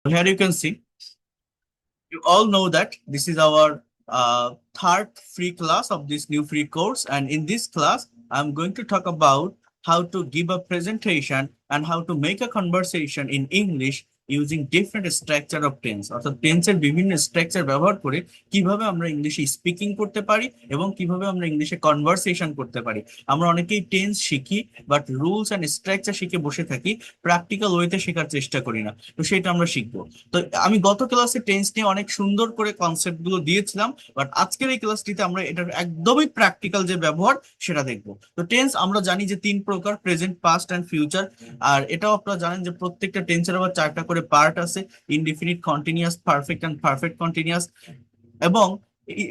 Here you can see, you all know that this is our third free class of this new free course. And in this class, I'm going to talk about how to give a presentation and how to make a conversation in English using different structure of tense, অর্থাৎ টেন্সের বিভিন্ন structure ব্যবহার করে কিভাবে আমরা ইংলিশে speaking করতে পারি এবং কিভাবে আমরা ইংলিশে কনভারসেশন করতে পারি। আমরা অনেকেই টেন্স শিখি, বাট রুলস এন্ড স্ট্রাকচার শিখে বসে থাকি, প্র্যাকটিক্যাল ওয়েতে শেখার চেষ্টা করি না। তো সেটা আমরা শিখবো। তো আমি গত ক্লাসে টেন্স নিয়ে অনেক সুন্দর করে কনসেপ্ট গুলো দিয়েছিলাম, বাট আজকের এই ক্লাসটিতে আমরা এটার একদমই প্র্যাকটিক্যাল যে ব্যবহার সেটা দেখবো। তো টেন্স আমরা জানি যে তিন প্রকার, প্রেজেন্ট, পাস্ট এন্ড ফিউচার। আর এটাও আপনারা জানেন যে প্রত্যেকটা টেন্সের আবার চারটা করে পার্ট আছে: indefinite, continuous, perfect and perfect continuous. এবং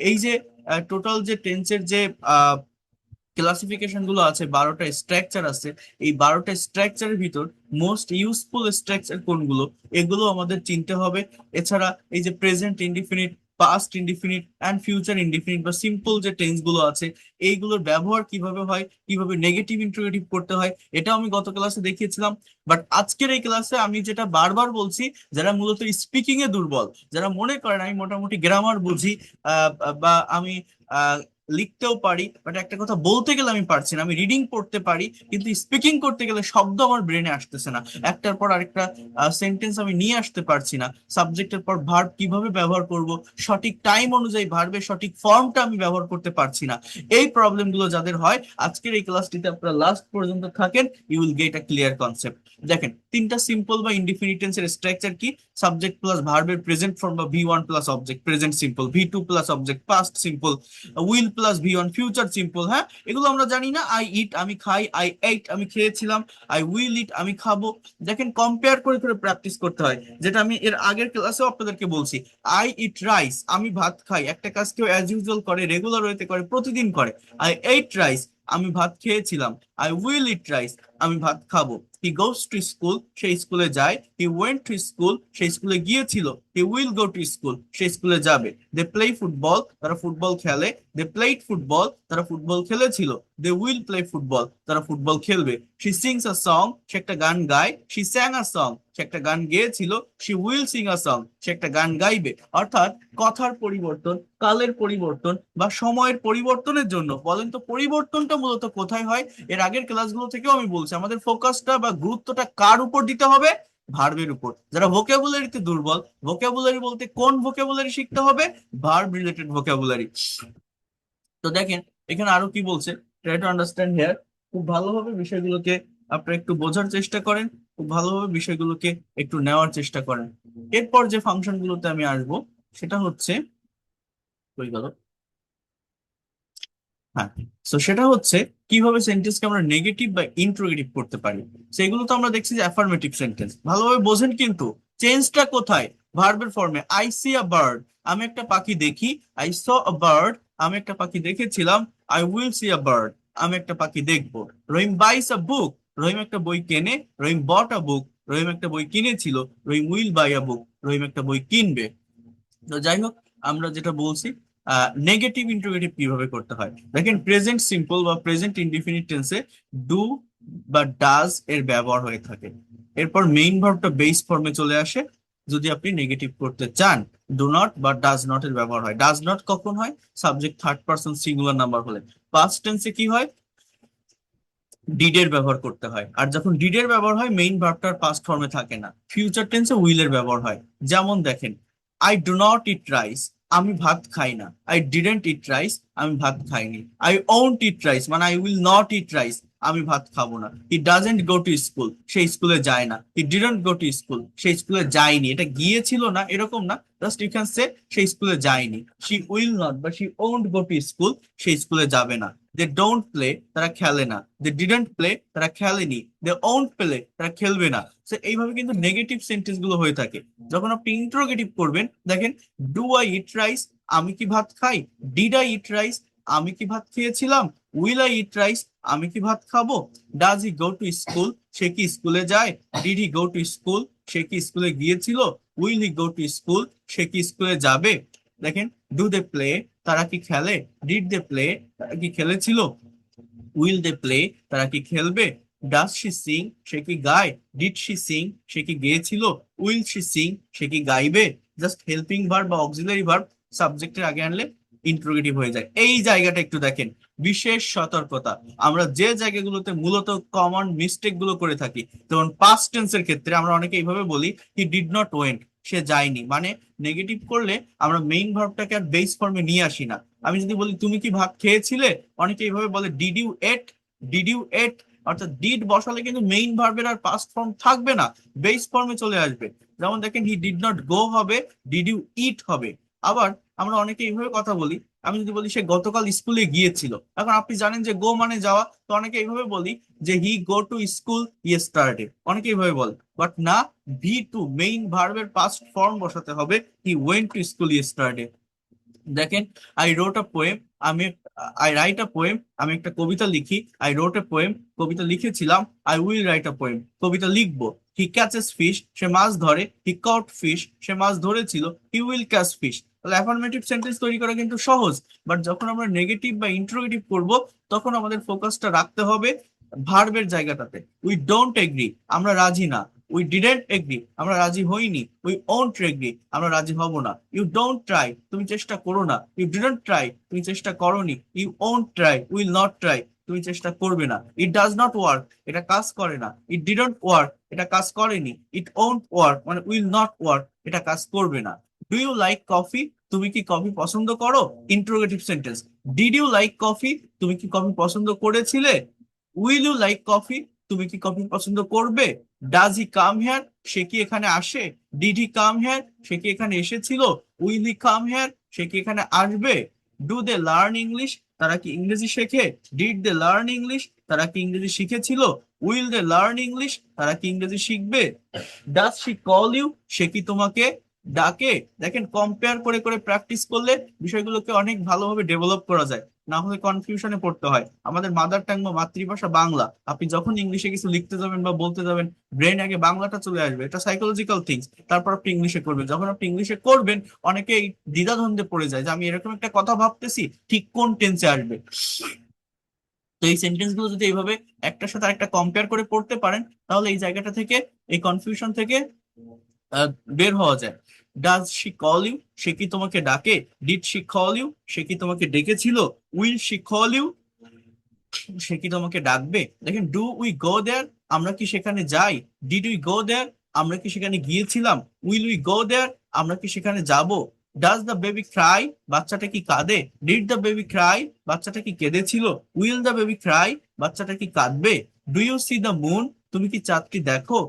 এই যে টোটাল যে টেন্সের যে ক্লাসিফিকেশন গুলো আছে, 12টা স্ট্রাকচার আছে, এই 12টা স্ট্রাকচারের ভিতর মোস্ট ইউজফুল স্ট্রাকচার কোনগুলো এগুলো আমাদের চিনতে হবে। এছাড়া এই যে present indefinite, past indefinite and future indefinite বা সিম্পল যে টেন্স গুলো আছে, এইগুলোর ব্যবহার কিভাবে হয়, কিভাবে নেগেটিভ ইন্টারোগেটিভ করতে হয়, এটাও আমি গত ক্লাসে দেখিয়েছিলাম। বাট আজকের এই ক্লাসে আমি যেটা বারবার বলছি, যারা মূলত স্পিকিং এ দুর্বল, যারা মনে করেন আমি মোটামুটি গ্রামার বুঝি, বা আমি লিখতেও পারি, বাট একটা কথা বলতে গেলে আমি পারছি না, আমি রিডিং পড়তে পারি কিন্তু স্পিকিং করতে গেলে শব্দ আমার ব্রেনে আসতেছে না, একটার পর আরেকটা সেন্টেন্স আমি নিয়ে আসতে পারছি না, সাবজেক্টের পর ভার্ব কিভাবে ব্যবহার করব, সঠিক টাইম অনুযায়ী ভার্বের সঠিক ফর্মটা আমি ব্যবহার করতে পারছি না। এই প্রবলেম গুলো যাদের হয়, আজকের এই ক্লাসটিতে আপনারা লাস্ট পর্যন্ত থাকেন, you will get a clear concept. দেখেন, তিনটা সিম্পল বা ইনডিফিনিট টেন্সের স্ট্রাকচার কি: সাবজেক্ট প্লাস ভার্বের প্রেজেন্ট ফর্ম বা V one plus object present simple, V two plus object past simple, will plus V one future simple. হ্যাঁ, এগুলো আমরা জানি না। আই ইট আমি খাই, আই এইট আমি খেয়েছিলাম, আই উইল ইট আমি খাবো। দেখেন, কম্পেয়ার করে করে প্র্যাকটিস করতে হয়, যেটা আমি এর আগের ক্লাসেও আপনাদেরকে বলছি। আই ইট রাইস আমি ভাত খাই, একটা কাজ কেউ অ্যাজ ইউজুয়াল করে, রেগুলার ওয়েতে করে, প্রতিদিন করে। আই এইট রাইস আমি ভাত খেয়েছিলাম, আই উইল ইট রাইস আমি ভাত খাবো। হি গোস টু স্কুল সে স্কুলে যায়, হি ওয়েন্ট টু স্কুল সে স্কুলে গিয়েছিল, he will go to school সে স্কুলে যাবে। দে প্লে ফুটবল তারা ফুটবল খেলে, দে প্লেড ফুটবল তারা ফুটবল খেলেছিল, দে উইল প্লে ফুটবল তারা ফুটবল খেলবে। শি সিংস আ সং সে একটা গান গায়, শি স্যাং আ সং সে একটা গান গেয়েছিল, she will sing a song সে একটা গান গাইবে। অর্থাৎ কথার পরিবর্তন, কালের পরিবর্তন বা সময়ের পরিবর্তনের জন্য বলেন তো পরিবর্তনটা মূলত কোথায় হয়? এর আগের ক্লাসগুলো থেকেও আমি বলছি, আমাদের ফোকাসটা বা গুরুত্বটা কার উপর দিতে হবে? ভার্বের উপর। যারা ভোকাবুলারিতে দুর্বল, ভোকাবুলারি বলতে কোন ভোকাবুলারি শিখতে হবে? Verb related vocabulary. তো দেখেন, এখানে আরো কি বলছে, ট্রাই টু আন্ডারস্ট্যান্ড হেয়ার। খুব ভালোভাবে বিষয়গুলোকে আপনারা একটু বোঝার চেষ্টা করেন, খুব ভালোভাবে বিষয়গুলোকে একটু নেওয়ার চেষ্টা করেন। এরপর যে ফাংশন গুলোতে আমি আসবো সেটা হচ্ছে, কই গেল, হ্যাঁ, তো সেটা হচ্ছে কিভাবে সেন্টেন্সকে আমরা নেগেটিভ বা ইন্ট্রোগেটিভ করতে পারি। সেগুলো তো আমরা দেখছি যে অ্যাফার্মেটিভ সেন্টেন্স, ভালোভাবে বোঝেন কিন্তু চেঞ্জটা কোথায়? ভার্বের ফর্মে। আই সি আ বার্ড আমি একটা পাখি দেখি, আই স আ বার্ড আমি একটা পাখি দেখেছিলাম, I will see a bird আমি একটা পাখি দেখবো। রহিম বাইস আ বুক রহিম একটা বই কেনে, রহিম বট আ বুক রহিম একটা বই কিনেছিল, রহিম উইল বাই আ বুক রহিম একটা বই কিনবে। তো যাই হোক, আমরা যেটা বলছি নেগেটিভ ইন্টারোগেটিভ কিভাবে করতে হয়, দেখেন প্রেজেন্ট সিম্পল বা প্রেজেন্ট ইনডিফিনিট টেন্সে ডু বা ডাজ এর ব্যবহার হয়ে থাকে। এরপর মেইন ভার্বটা বেস ফর্মে চলে আসে যদি আপনি নেগেটিভ করতে চান। ডু নট বা ডাজ নট এর ব্যবহার হয়। ডাজ নট কখন হয়? Subject third person singular number হলে। পাস্ট টেন্সে কি হয়? ডিডের ব্যবহার করতে হয়। আর যখন ডিডের ব্যবহার হয়, মেইন ভার্বটার পাস্ট ফর্মে থাকে না। ফিউচার টেন্সে উইলের ব্যবহার হয়। যেমন দেখেন, I do not eat rice আমি ভাত খাই না, আই ডিডেন্ট ইট রাইস আমি ভাত খাইনি, আই ওন্ট ইট রাইস মানে I will not eat rice আমি ভাত খাবো না। He doesn't go to school সে স্কুলে যায় না, he didn't go to school সে স্কুলে যায়নি। এটা গিয়েছিল না এরকম না, জাস্ট ইউ ক্যান সে সে স্কুলে যায়নি। শি উইল নট বা she won't go to school সে স্কুলে যাবে না। দে ডোন্ট প্লে তারা খেলে না, দে ডিডন্ট প্লে তারা খেলেনি, দে ওন্ট প্লে তারা খেলবে না। তো এইভাবে কিন্তু নেগেটিভ সেন্টেন্স গুলো হয়ে থাকে। যখন আপনি ইন্টারোগেটিভ করবেন, দেখেন, ডু আই ইট রাইস আমি কি ভাত খাই, ডিড আই ইট রাইস আমি কি ভাত খেয়েছিলাম, উইল আই ইট রাইস আমি কি ভাত খাবো, does he go to school সে কি স্কুলে যায়, did he go to school সে কি স্কুলে গিয়েছিল, will he go to school সে কি স্কুলে যাবে। দেখেন, ডু দে প্লে তারা কি খেলে, ডিড দে প্লে তারা কি খেলেছিল, উইল দে প্লে তারা কি খেলবে, ডাজ শি সিং, সে কি গায়? ডিড শি সিং, সে কি গেয়েছিল? উইল শি সিং, সে কি গাইবে? জাস্ট হেল্পিং ভার্ব বা অক্সিলারি ভার্ব সাবজেক্টের আগে আনলে ইন্ট্রোগেটিভ হয়ে যায়। এই জায়গাটা একটু দেখেন, বিশেষ সতর্কতা। আমরা যে জায়গাগুলোতে মূলত কমন মিস্টেক গুলো করে থাকি, যেমন পাস্ট টেন্সের ক্ষেত্রে আমরা অনেকে এইভাবে বলি হি ডিড নট ওয়েন্ট, সে যায়নি। মানে নেগেটিভ করলে আমরা মেইন ভার্বটাকে আর বেস ফর্মে নিয়ে আসি না। আমি যদি বলি তুমি কি ভাত খেয়েছিলে, অনেকে এইভাবে বলে did you eat, did you eat. অর্থাৎ ডিড বসালে কিন্তু মেইন ভার্বের আর পাস্ট ফর্ম থাকবে না, বেস ফর্মে চলে আসবে। যেমন দেখেন হি ডিড নট গো হবে, ডিড ইউ ইট হবে। আবার আমরা অনেকে এইভাবে কথা বলি, আমি যদি বলি সে গতকাল স্কুলে গিয়েছিল, এখন আপনি জানেন যে গো মানে যাওয়া, তো অনেকে এইভাবে বলি যে হি গো টু স্কুল ইয়েস্টারডে, অনেকে এইভাবে বলে। বাট না, ভি টু মেইন ভার্বের পাস্ট ফর্ম বসাতে হবে, হি ওয়েন্ট টু স্কুল ইয়েস্টারডে। দেখেন, আই রোট আ পোয়েম, আমি আই রাইট আ পোয়েম, আমি একটা কবিতা লিখি। আই রোট এ পোয়েম, কবিতা লিখেছিলাম। I will write a poem, কবিতা লিখবো। হি ক্যাচেস ফিশ, সে মাছ ধরে। হি কট ফিশ, সে মাছ ধরেছিল। He will catch fish. তাহলে অ্যাফার্মেটিভ সেন্টেন্স তৈরি করা কিন্তু সহজ, বাট যখন আমরা নেগেটিভ বা ইন্ট্রোগেটিভ করব, তখন আমাদের ফোকাসটা রাখতে হবে ভার্বের জায়গাটাতে। উই ডোন্ট এগ্রি, আমরা রাজি না। উই ডিডেন্ট এগ্রি, আমরা রাজি হইনি। উই ওন্ট এগ্রি, আমরা রাজি হব না। ইউ ডোন্ট ট্রাই, তুমি চেষ্টা করো না। ইউ ডিডন্ট ট্রাই, তুমি চেষ্টা করোনি। You won't try, will not try, তুমি চেষ্টা করবে না। ইট ডাজ নট ওয়ার্ক, এটা কাজ করে না। ইট ডিডন্ট ওয়ার্ক, এটা কাজ করেনি। ইট ওন্ট ওয়ার্ক মানে উইল নট ওয়ার্ক, এটা কাজ করবে না। ডু ইউ লাইক কফি, তুমি কি কফি পছন্দ করো? Interrogative sentence. Did you like coffee, তুমি কি কফি পছন্দ করেছিলে? উইল ইউ লাইক কফি, তুমি কি কফি পছন্দ করবে? ডাজ হি কাম হেয়ার, সে কি এখানে আসে? ডিড হি কাম হেয়ার, সে কি এখানে এসেছিল? উইল হি কাম হেয়ার, সে কি এখানে আসবে? ডু দে লার্ন ইংলিশ, তারা কি ইংরেজি শেখে? ডিড দে লার্ন ইংলিশ, তারা কি ইংরেজি শিখেছিল? উইল দে লার্ন ইংলিশ, তারা কি ইংরেজি শিখবে? ডাজ শি কল ইউ, সে কি তোমাকে ডাকে? দেখেন, কম্পেয়ার করে করে প্র্যাকটিস করলে বিষয়গুলোকে অনেক ভালোভাবে ডেভেলপ করা যায়, না হলে কনফিউশনে পড়তে হয়। আমাদের মাদার টাং বা মাতৃভাষা বাংলা, আপনি যখন ইংলিশে কিছু লিখতে যাবেন বা বলতে যাবেন, ব্রেন আগে বাংলাটা চলে আসবে, এটা সাইকোলজিক্যাল থিংস। তারপর আপনি ইংলিশে করবেন, যখন আপনি ইংলিশে করবেন অনেকেই দ্বিধাদ্বন্দ্বে পড়ে যায় যে আমি এরকম একটা কথা ভাবতেছি, ঠিক কোন টেন্সে আসবে। তো এই সেন্টেন্স গুলো যদি এইভাবে একটার সাথে আরেকটা কম্পেয়ার করে পড়তে পারেন, তাহলে এই জায়গাটা থেকে, এই কনফিউশন থেকে আহ, বের হওয়া যায়। ডাজ শি কল ইউ, সে কি তোমাকে ডাকে? ডিড শি কল ইউ, সে কি তোমাকে ডেকেছিল? উইল শি কল ইউ, সে কি তোমাকে ডাকবে? দেখেন, ডু উই গো দেয়ার, আমরা কি সেখানে যাই? ডিড উই গো দেয়ার, আমরা কি সেখানে গিয়েছিলাম? উইল উই গো দেয়ার, আমরা কি সেখানে যাব? ডাজ দ্য বেবি ক্রাই, বাচ্চাটা কি কাঁদে? ডিড দ্য বেবি ক্রাই, বাচ্চাটা কি কেঁদেছিল? উইল দ্য বেবি ক্রাই, বাচ্চাটা কি কাঁদবে? Do you see the moon, তুমি কি চাঁদটি দেখো?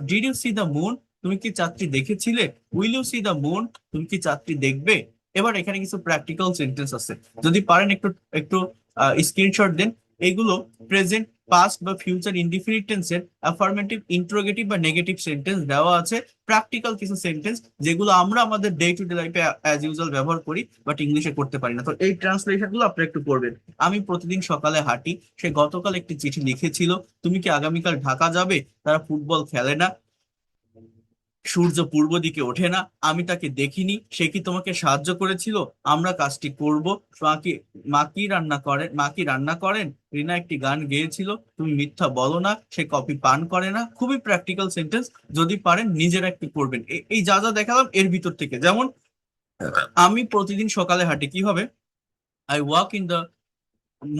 Did you see the moon, তুমি কি চাঁদটি দেখেছিলে? Will you see the moon, তুমি কি চাঁদটি দেখবে? এবার এখানে কিছু প্র্যাকটিক্যাল সেন্টেন্স আছে, যদি পারেন একটু একটু স্ক্রিনশট দেন। এগুলো প্রেজেন্ট, পাস্ট বা ফিউচার ইনডিফিনিট টেন্সের অ্যাফার্মেটিভ, ইন্ট্রোগেটিভ বা নেগেটিভ সেন্টেন্স দেওয়া আছে। প্র্যাকটিক্যাল কিছু সেন্টেন্স যেগুলো আমরা আমাদের ডে টু ডে লাইফে অ্যাজ ইউজুয়াল ব্যবহার করি, বাট ইংলিশে করতে পারি না। তো এই ট্রান্সলেশন গুলো আপনি একটু করবেন। আমি প্রতিদিন সকালে হাঁটি, সে গতকাল একটি চিঠি লিখেছিল। তুমি কি আগামীকাল ঢাকা যাবে? তারা ফুটবল খেলে না। সূর্য পূর্ব দিকে ওঠে না, আমি তাকে দেখিনি। সে কি তোমাকে সাহায্য করেছিল? আমরা কাজটি করব। মা কি রান্না করেন? রিনা একটি গান গেয়েছিল। তুমি মিথ্যা বলো না, সে কফি পান করে না। খুবই প্র্যাকটিক্যাল সেন্টেন্স, যদি পারেন নিজেরা একটু করবেন। এই যা যা দেখালাম এর ভিতর থেকে, যেমন আমি প্রতিদিন সকালে হাঁটি, কি হবে? I walk in the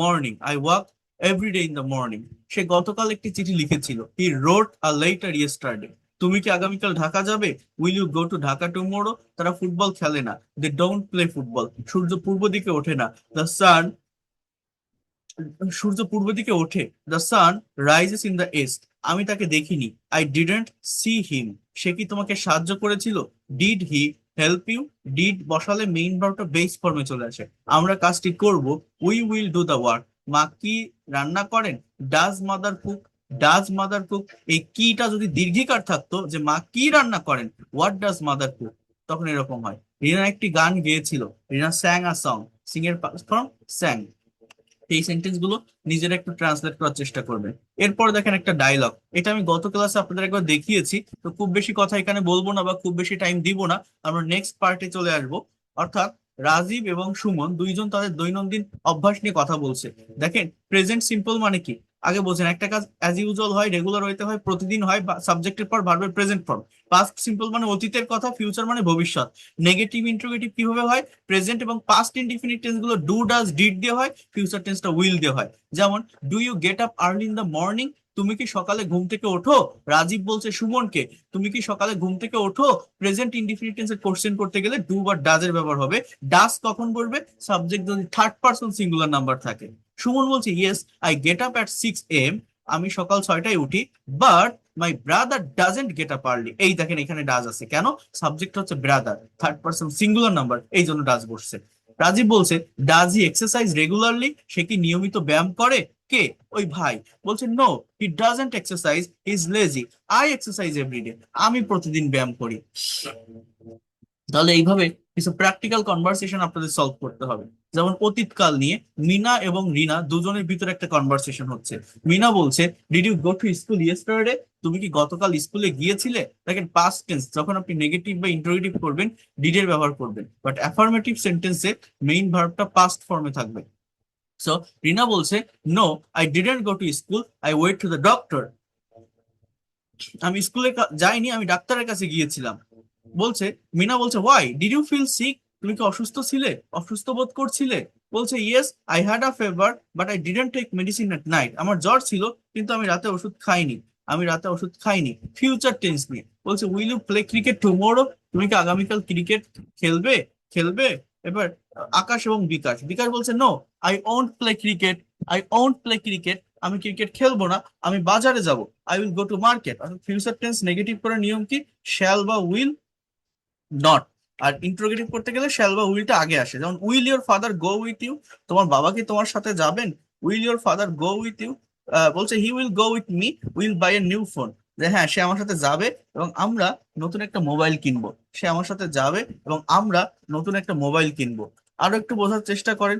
morning, I walk every day in the morning. সে গতকাল একটি চিঠি লিখেছিল। He wrote a letter yesterday. তুমি কি আগামীকাল ঢাকা যাবে? Will you go to Dhaka tomorrow? তারা ফুটবল খেলে না, দে ডোন্ট প্লে ফুটবল। সূর্য পূর্ব দিকে ওঠে না, দ্য সান, সূর্য পূর্ব দিকে ওঠে, the sun rises in the east. আমি তাকে দেখিনি, আই ডিডন্ট সি হিম। সে কি তোমাকে সাহায্য করেছিল? Did he help you? Did বসালে মেইন ভার্বটা বেস ফর্মে চলে আসে। আমরা কাজটি করব, we will do the work. মা কি রান্না করেন? Does mother cook? Does mother cook, এই কিটা যদি দীর্ঘিকার থাকতো, যে মা কি রান্না করেন, হোয়াট ডাজ মাদার কুক, তখন এরকম হয়। রিনা একটি গান গেয়েছিল, রিনা স্যাং আ সং। সিং এর ফর্ম স্যাং। এই সেন্টেন্স গুলো নিজেরা একটু ট্রান্সলেট করার চেষ্টা করবেন। এরপর দেখেন একটা ডায়লগ, এটা আমি গত ক্লাসে আপনাদের একবার দেখিয়েছি, তো খুব বেশি কথা এখানে বলবো না বা খুব বেশি টাইম দিব না, আমরা নেক্সট পার্টে চলে আসবো। অর্থাৎ রাজীব এবং সুমন দুইজন তাদের দৈনন্দিন অভ্যাস নিয়ে কথা বলছে। দেখেন, প্রেজেন্ট সিম্পল মানে কি? আগে বলছেন একটা কাজ অ্যাজ ইউজুয়াল হয়, রেগুলার হইতে হয়, প্রতিদিন হয়, সাবজেক্টের পর ভার্বের প্রেজেন্ট ফর্ম। পাস্ট সিম্পল মানে অতীতের কথা, ফিউচার মানে ভবিষ্যৎ। নেগেটিভ ইন্টারোগেটিভ কিভাবে হয়? প্রেজেন্ট এবং পাস্ট ইনডিফিনিট টেন্স গুলো ডু ডাজ ডিড দিয়ে হয়, ফিউচার টেন্সটা উইল দিয়ে হয়। যেমন do you get up early in the morning? তুমি কি সকালে ঘুম থেকে ওঠো? রাজীব বলছে সুমনকে, তুমি কি সকালে ঘুম থেকে ওঠো? প্রেজেন্ট ইনডিফিনিট টেন্সের কোশ্চেন করতে গেলে ডু বা ডাজ এর ব্যবহার হবে। ডাজ কখন বলবে? সাবজেক্ট যদি থার্ড পারসন সিঙ্গুলার নাম্বার থাকে। সুমন বলছে yes I get up at 6 AM, আমি সকাল 6টায় উঠি, but my brother doesn't get up early. এই দেখেন এখানে ডাজ আছে কেন? সাবজেক্ট হচ্ছে brother, third person singular number, এই জন্য ডাজ বসছে। রাজীব বলছে ডাজ হি এক্সারসাইজ রেগুলারলি? সে কি নিয়মিত ব্যায়াম করে? কে? ওই ভাই। বলছে no he doesn't exercise, he is lazy. I exercise every day, আমি প্রতিদিন ব্যায়াম করি। তাহলে এইভাবে কিছু প্র্যাকটিক্যাল কনভারসেশন আপনাদের সলভ করতে হবে। যেমন অতীতকাল নিয়ে মিনা এবং রিনা দুজনের ভিতরে একটা কনভারসেশন হচ্ছে। মিনা বলছে did you go to school yesterday? তুমি কি গতকাল স্কুলে গিয়েছিলে? দেখেন পাস্ট টেন্স, যখন আপনি নেগেটিভ বা ইন্টারোগেটিভ করবেন ডিড এর ব্যবহার করবেন, বাট অ্যাফার্মেটিভ সেন্টেন্সে মেইন ভার্বটা পাস্ট ফর্মে থাকবে। সো রিনা বলছে no I didn't go to school, I went to the doctor. আমি স্কুলে যাইনি, আমি ডাক্তারের কাছে গিয়েছিলাম। বলছে মিনা বলছে why did you feel sick? তুমি কি অসুস্থ ছিলে, অসুস্থ বোধ করছিলে? বলছে yes I had a fever but I didn't take medicine at night, আমার জ্বর ছিল কিন্তু আমি রাতে ওষুধ খাইনি, আমি রাতে ওষুধ খাইনি। ফিউচার টেন্স নিয়ে বলছে will you play cricket tomorrow? তুমি কি আগামীকাল ক্রিকেট খেলবে? খেলবে। এবার আকাশ এবং বিকাশ, বিকাশ বলছে no I won't play cricket, I won't play cricket, আমি ক্রিকেট খেলবো না, আমি বাজারে যাব, I will go to market. Future tense negative করার নিয়ম কি? শ্যাল বা উইল, নট। আর ইন্টারোগেটিভ করতে গেলে শ্যাল বা উইলটা আগে আসে। যেমন will your father go with you? তোমার বাবা কি তোমার সাথে যাবেন? Will your father go with you? বলছে he will go with me, will buy a new phone. যে হ্যাঁ সে আমার সাথে যাবে এবং আমরা নতুন একটা মোবাইল কিনবো। সে আমার সাথে যাবে এবং আমরা নতুন একটা মোবাইল কিনবো। আরো একটু বোঝার চেষ্টা করেন,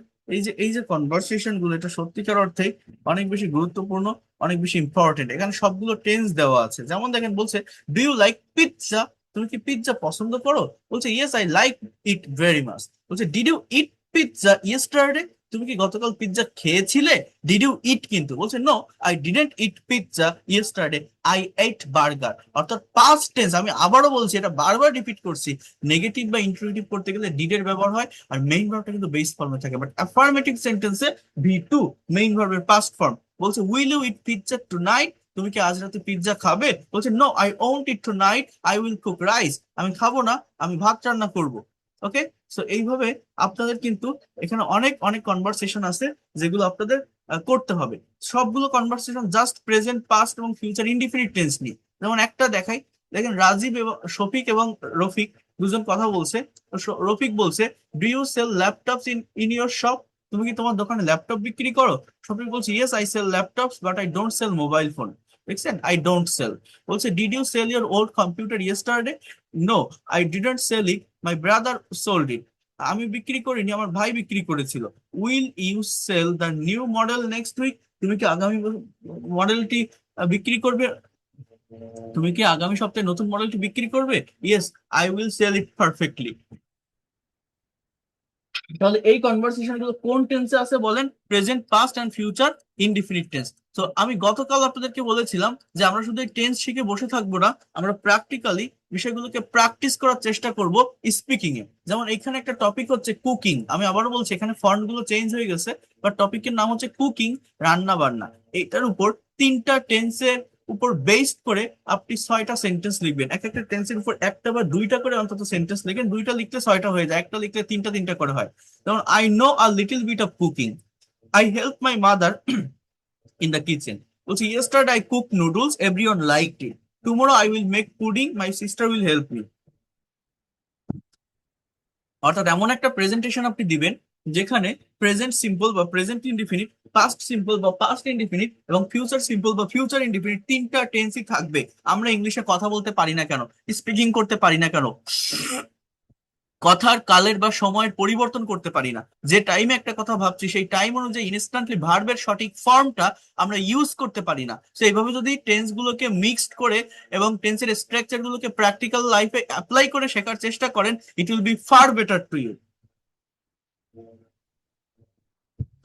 এই যে কনভারসেশন গুলো, এটা সত্যিকার অর্থে অনেক বেশি গুরুত্বপূর্ণ, অনেক বেশি ইম্পর্টেন্ট। এখানে সবগুলো টেন্স দেওয়া আছে। যেমন দেখেন বলছে ডু ইউ লাইক পিৎজা? তুমি কি পিৎজা পছন্দ করো? বলছে yes I like it very much. বলছে did you eat pizza yesterday? তুমি কি গতকাল পিৎজা খেয়েছিলে? ডিড ইউ ইট কিন্তু বলছে no I didn't eat pizza yesterday, I ate burger. অর্থাৎ পাস্ট টেন্স, আমি আবারও বলছি, এটা বারবার রিপিট করছি, নেগেটিভ বা ইন্টারোগেটিভ করতে গেলে ডিড এর ব্যবহার হয়, আর মেইন ভার্বটা কিন্তু বেস ফর্মে থাকে। বাট অ্যাফার্মেটিভ সেন্টেন্সে ভি টু মেইন ভার্বের পাস্ট ফর্ম। বলছে will you eat pizza tonight? তুমি কি আজ রাতে পিৎজা খাবে? বলছে no I won't eat tonight, I will cook rice. আমি খাবো না, আমি ভাত রান্না করব। ওকে, সো এইভাবে আপনাদের কিন্তু এখানে অনেক অনেক কনভারসেশন আছে যেগুলো আপনাদের করতে হবে। সবগুলো কনভারসেশন জাস্ট প্রেজেন্ট, পাস্ট এবং ফিউচার ইনডিফিনিট টেন্স নিয়ে। যেমন একটা দেখাই, দেখেন রাজীব এবং শফিক এবং রফিক দুজন কথা বলছে। তো রফিক বলছে do you sell laptops in in your shop? তুমি কি তোমার দোকানে ল্যাপটপ বিক্রি করো? শফিক বলছে yes I sell laptops but I don't sell mobile phone. দেখছেন, আই ডোন্ট সেল। বলছে did you sell your old computer yesterday? No I didn't sell it, my brother sold it. আমি বিক্রি করিনি, আমার ভাই বিক্রি করেছিল। Will you sell the new model next week? তুমি কি আগামী মডেলটি বিক্রি করবে? তুমি কি আগামী সপ্তাহে নতুন মডেলটি বিক্রি করবে? Yes I will sell it perfectly. তাহলে এই কনভারসেশন গুলো কোন টেন্সে আছে বলেন? Present, past and future indefinite tense. তো আমি গতকাল আপনাদেরকে বলেছিলাম যে আমরা শুধু এই টেন্স শিখে বসে থাকবো না, আমরা প্র্যাকটিক্যালি বিষয়গুলোকে প্র্যাকটিস করার চেষ্টা করব স্পিকিং এ। যেমন এখানে একটা টপিক হচ্ছে কুকিং, আমি আবারও বলছি এখানে ফন্ট গুলো চেঞ্জ হয়ে গেছে, বাট টপিকের নাম হচ্ছে কুকিং, রান্না বান্না। এইটার উপর তিনটা টেন্সের উপর বেসড করে আপনি 6টা সেন্টেন্স লিখবেন। এক একটা টেন্সের উপর একটা বা দুইটা করে অন্তত সেন্টেন্স লিখেন, দুইটা লিখলে 6টা হয়ে যায়, একটা লিখলে তিনটা তিনটা করে হয়। যেমন I know a little bit of cooking, I help my mother in the kitchen. বলছি yesterday I cook noodles, everyone liked it. Tomorrow I will make pudding, my sister will help me. অর্থাৎ এমন একটা presentation আপনি দিবেন যেখানে present simple বা present indefinite, past simple বা past indefinite এবং ফিউচার সিম্পল বা ফিউচার ইনডিফিনিট, তিনটা টেন্সই থাকবে। আমরা ইংলিশে কথা বলতে পারি না কেন, স্পিকিং করতে পারি না কেন, কথার কালের বা সময়ের পরিবর্তন করতে পারি না। যে টাইমে একটা কথা ভাবছি সেই টাইম অনুযায়ী ইনস্ট্যান্টলি ভার্বের সঠিক ফর্মটা আমরা ইউজ করতে পারি না। তো এইভাবে যদি টেন্স গুলোকে মিক্সড করে এবং টেন্সের স্ট্রাকচার গুলোকে প্র্যাকটিক্যাল লাইফে অ্যাপ্লাই করে শেখার চেষ্টা করেন, it will be far better to you.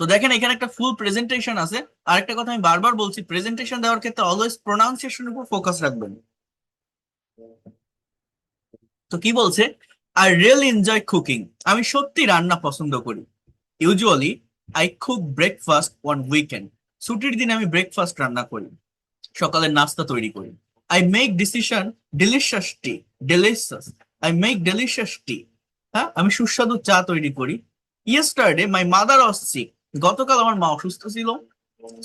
তো দেখেন এখানে একটা ফুল প্রেজেন্টেশন আছে। আর একটা কথা আমি বারবার বলছি, প্রেজেন্টেশন দেওয়ার ক্ষেত্রে অলওয়েজ প্রোনাউন্সিয়েশনের উপর ফোকাস রাখবেন। তো কি বলছে, আই রিয়েলি এনজয় কুকিং, আমি সত্যি রান্না পছন্দ করি। Usually I cook breakfast on weekend, ছুটির দিনে আমি ব্রেকফাস্ট রান্না করি, সকালের নাস্তা তৈরি করি। I make decision delicious tea, delicious, I make delicious tea, হ্যাঁ আমি সুস্বাদু চা তৈরি করি। Yesterday my mother was sick, গতকাল আমার মা অসুস্থ ছিল।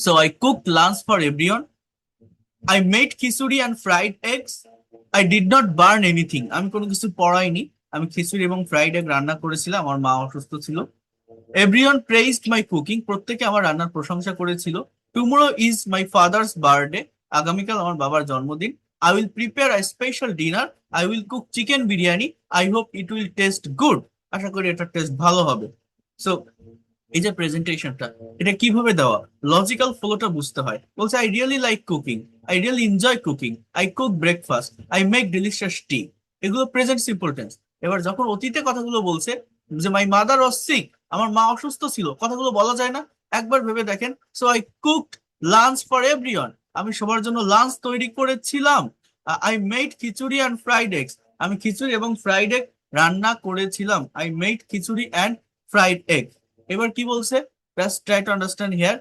So I cook lunch for everyone. I made khichuri and fried eggs, I did not burn anything, আমি কোনো কিছু পড়াইনি, আমি খিচুড়ি এবং ফ্রাইড এগ রান্না করেছিলাম, আমার মা অসুস্থ ছিল। এভরিওয়ান প্রেইজড মাই কুকিং, প্রত্যেকে আমার রান্নার প্রশংসা করেছিল। Tomorrow is my father's birthday, আগামীকাল আমার বাবার জন্মদিন। I will prepare a special dinner, I will cook chicken biryani, I hope it will taste good, আশা করি এটা টেস্ট ভালো হবে। সো এই যে প্রেজেন্টেশনটা, এটা কিভাবে দেওয়া, লজিক্যাল ফ্লোটা বুঝতে হয়। বলছে I really like cooking, I really enjoy cooking, I cook breakfast, I make delicious tea, এগুলো প্রেজেন্ট সিম্পল টেন্স। এবার যখন অতীতে কথাগুলো বলছে, যে মাই মাদার ওয়াজ সিক, আমার মা অসুস্থ ছিল, কথাগুলো বলা যায় না? একবার ভেবে দেখেন, so I cooked lunch for everyone, আমি সবার জন্য লাঞ্চ তৈরি করেছিলাম। I made khichuri and fried eggs, আমি খিচুড়ি এবং ফ্রাইড এগ রান্না করেছিলাম। I made khichuri and fried egg. এবার কি বলছে, just try to understand here.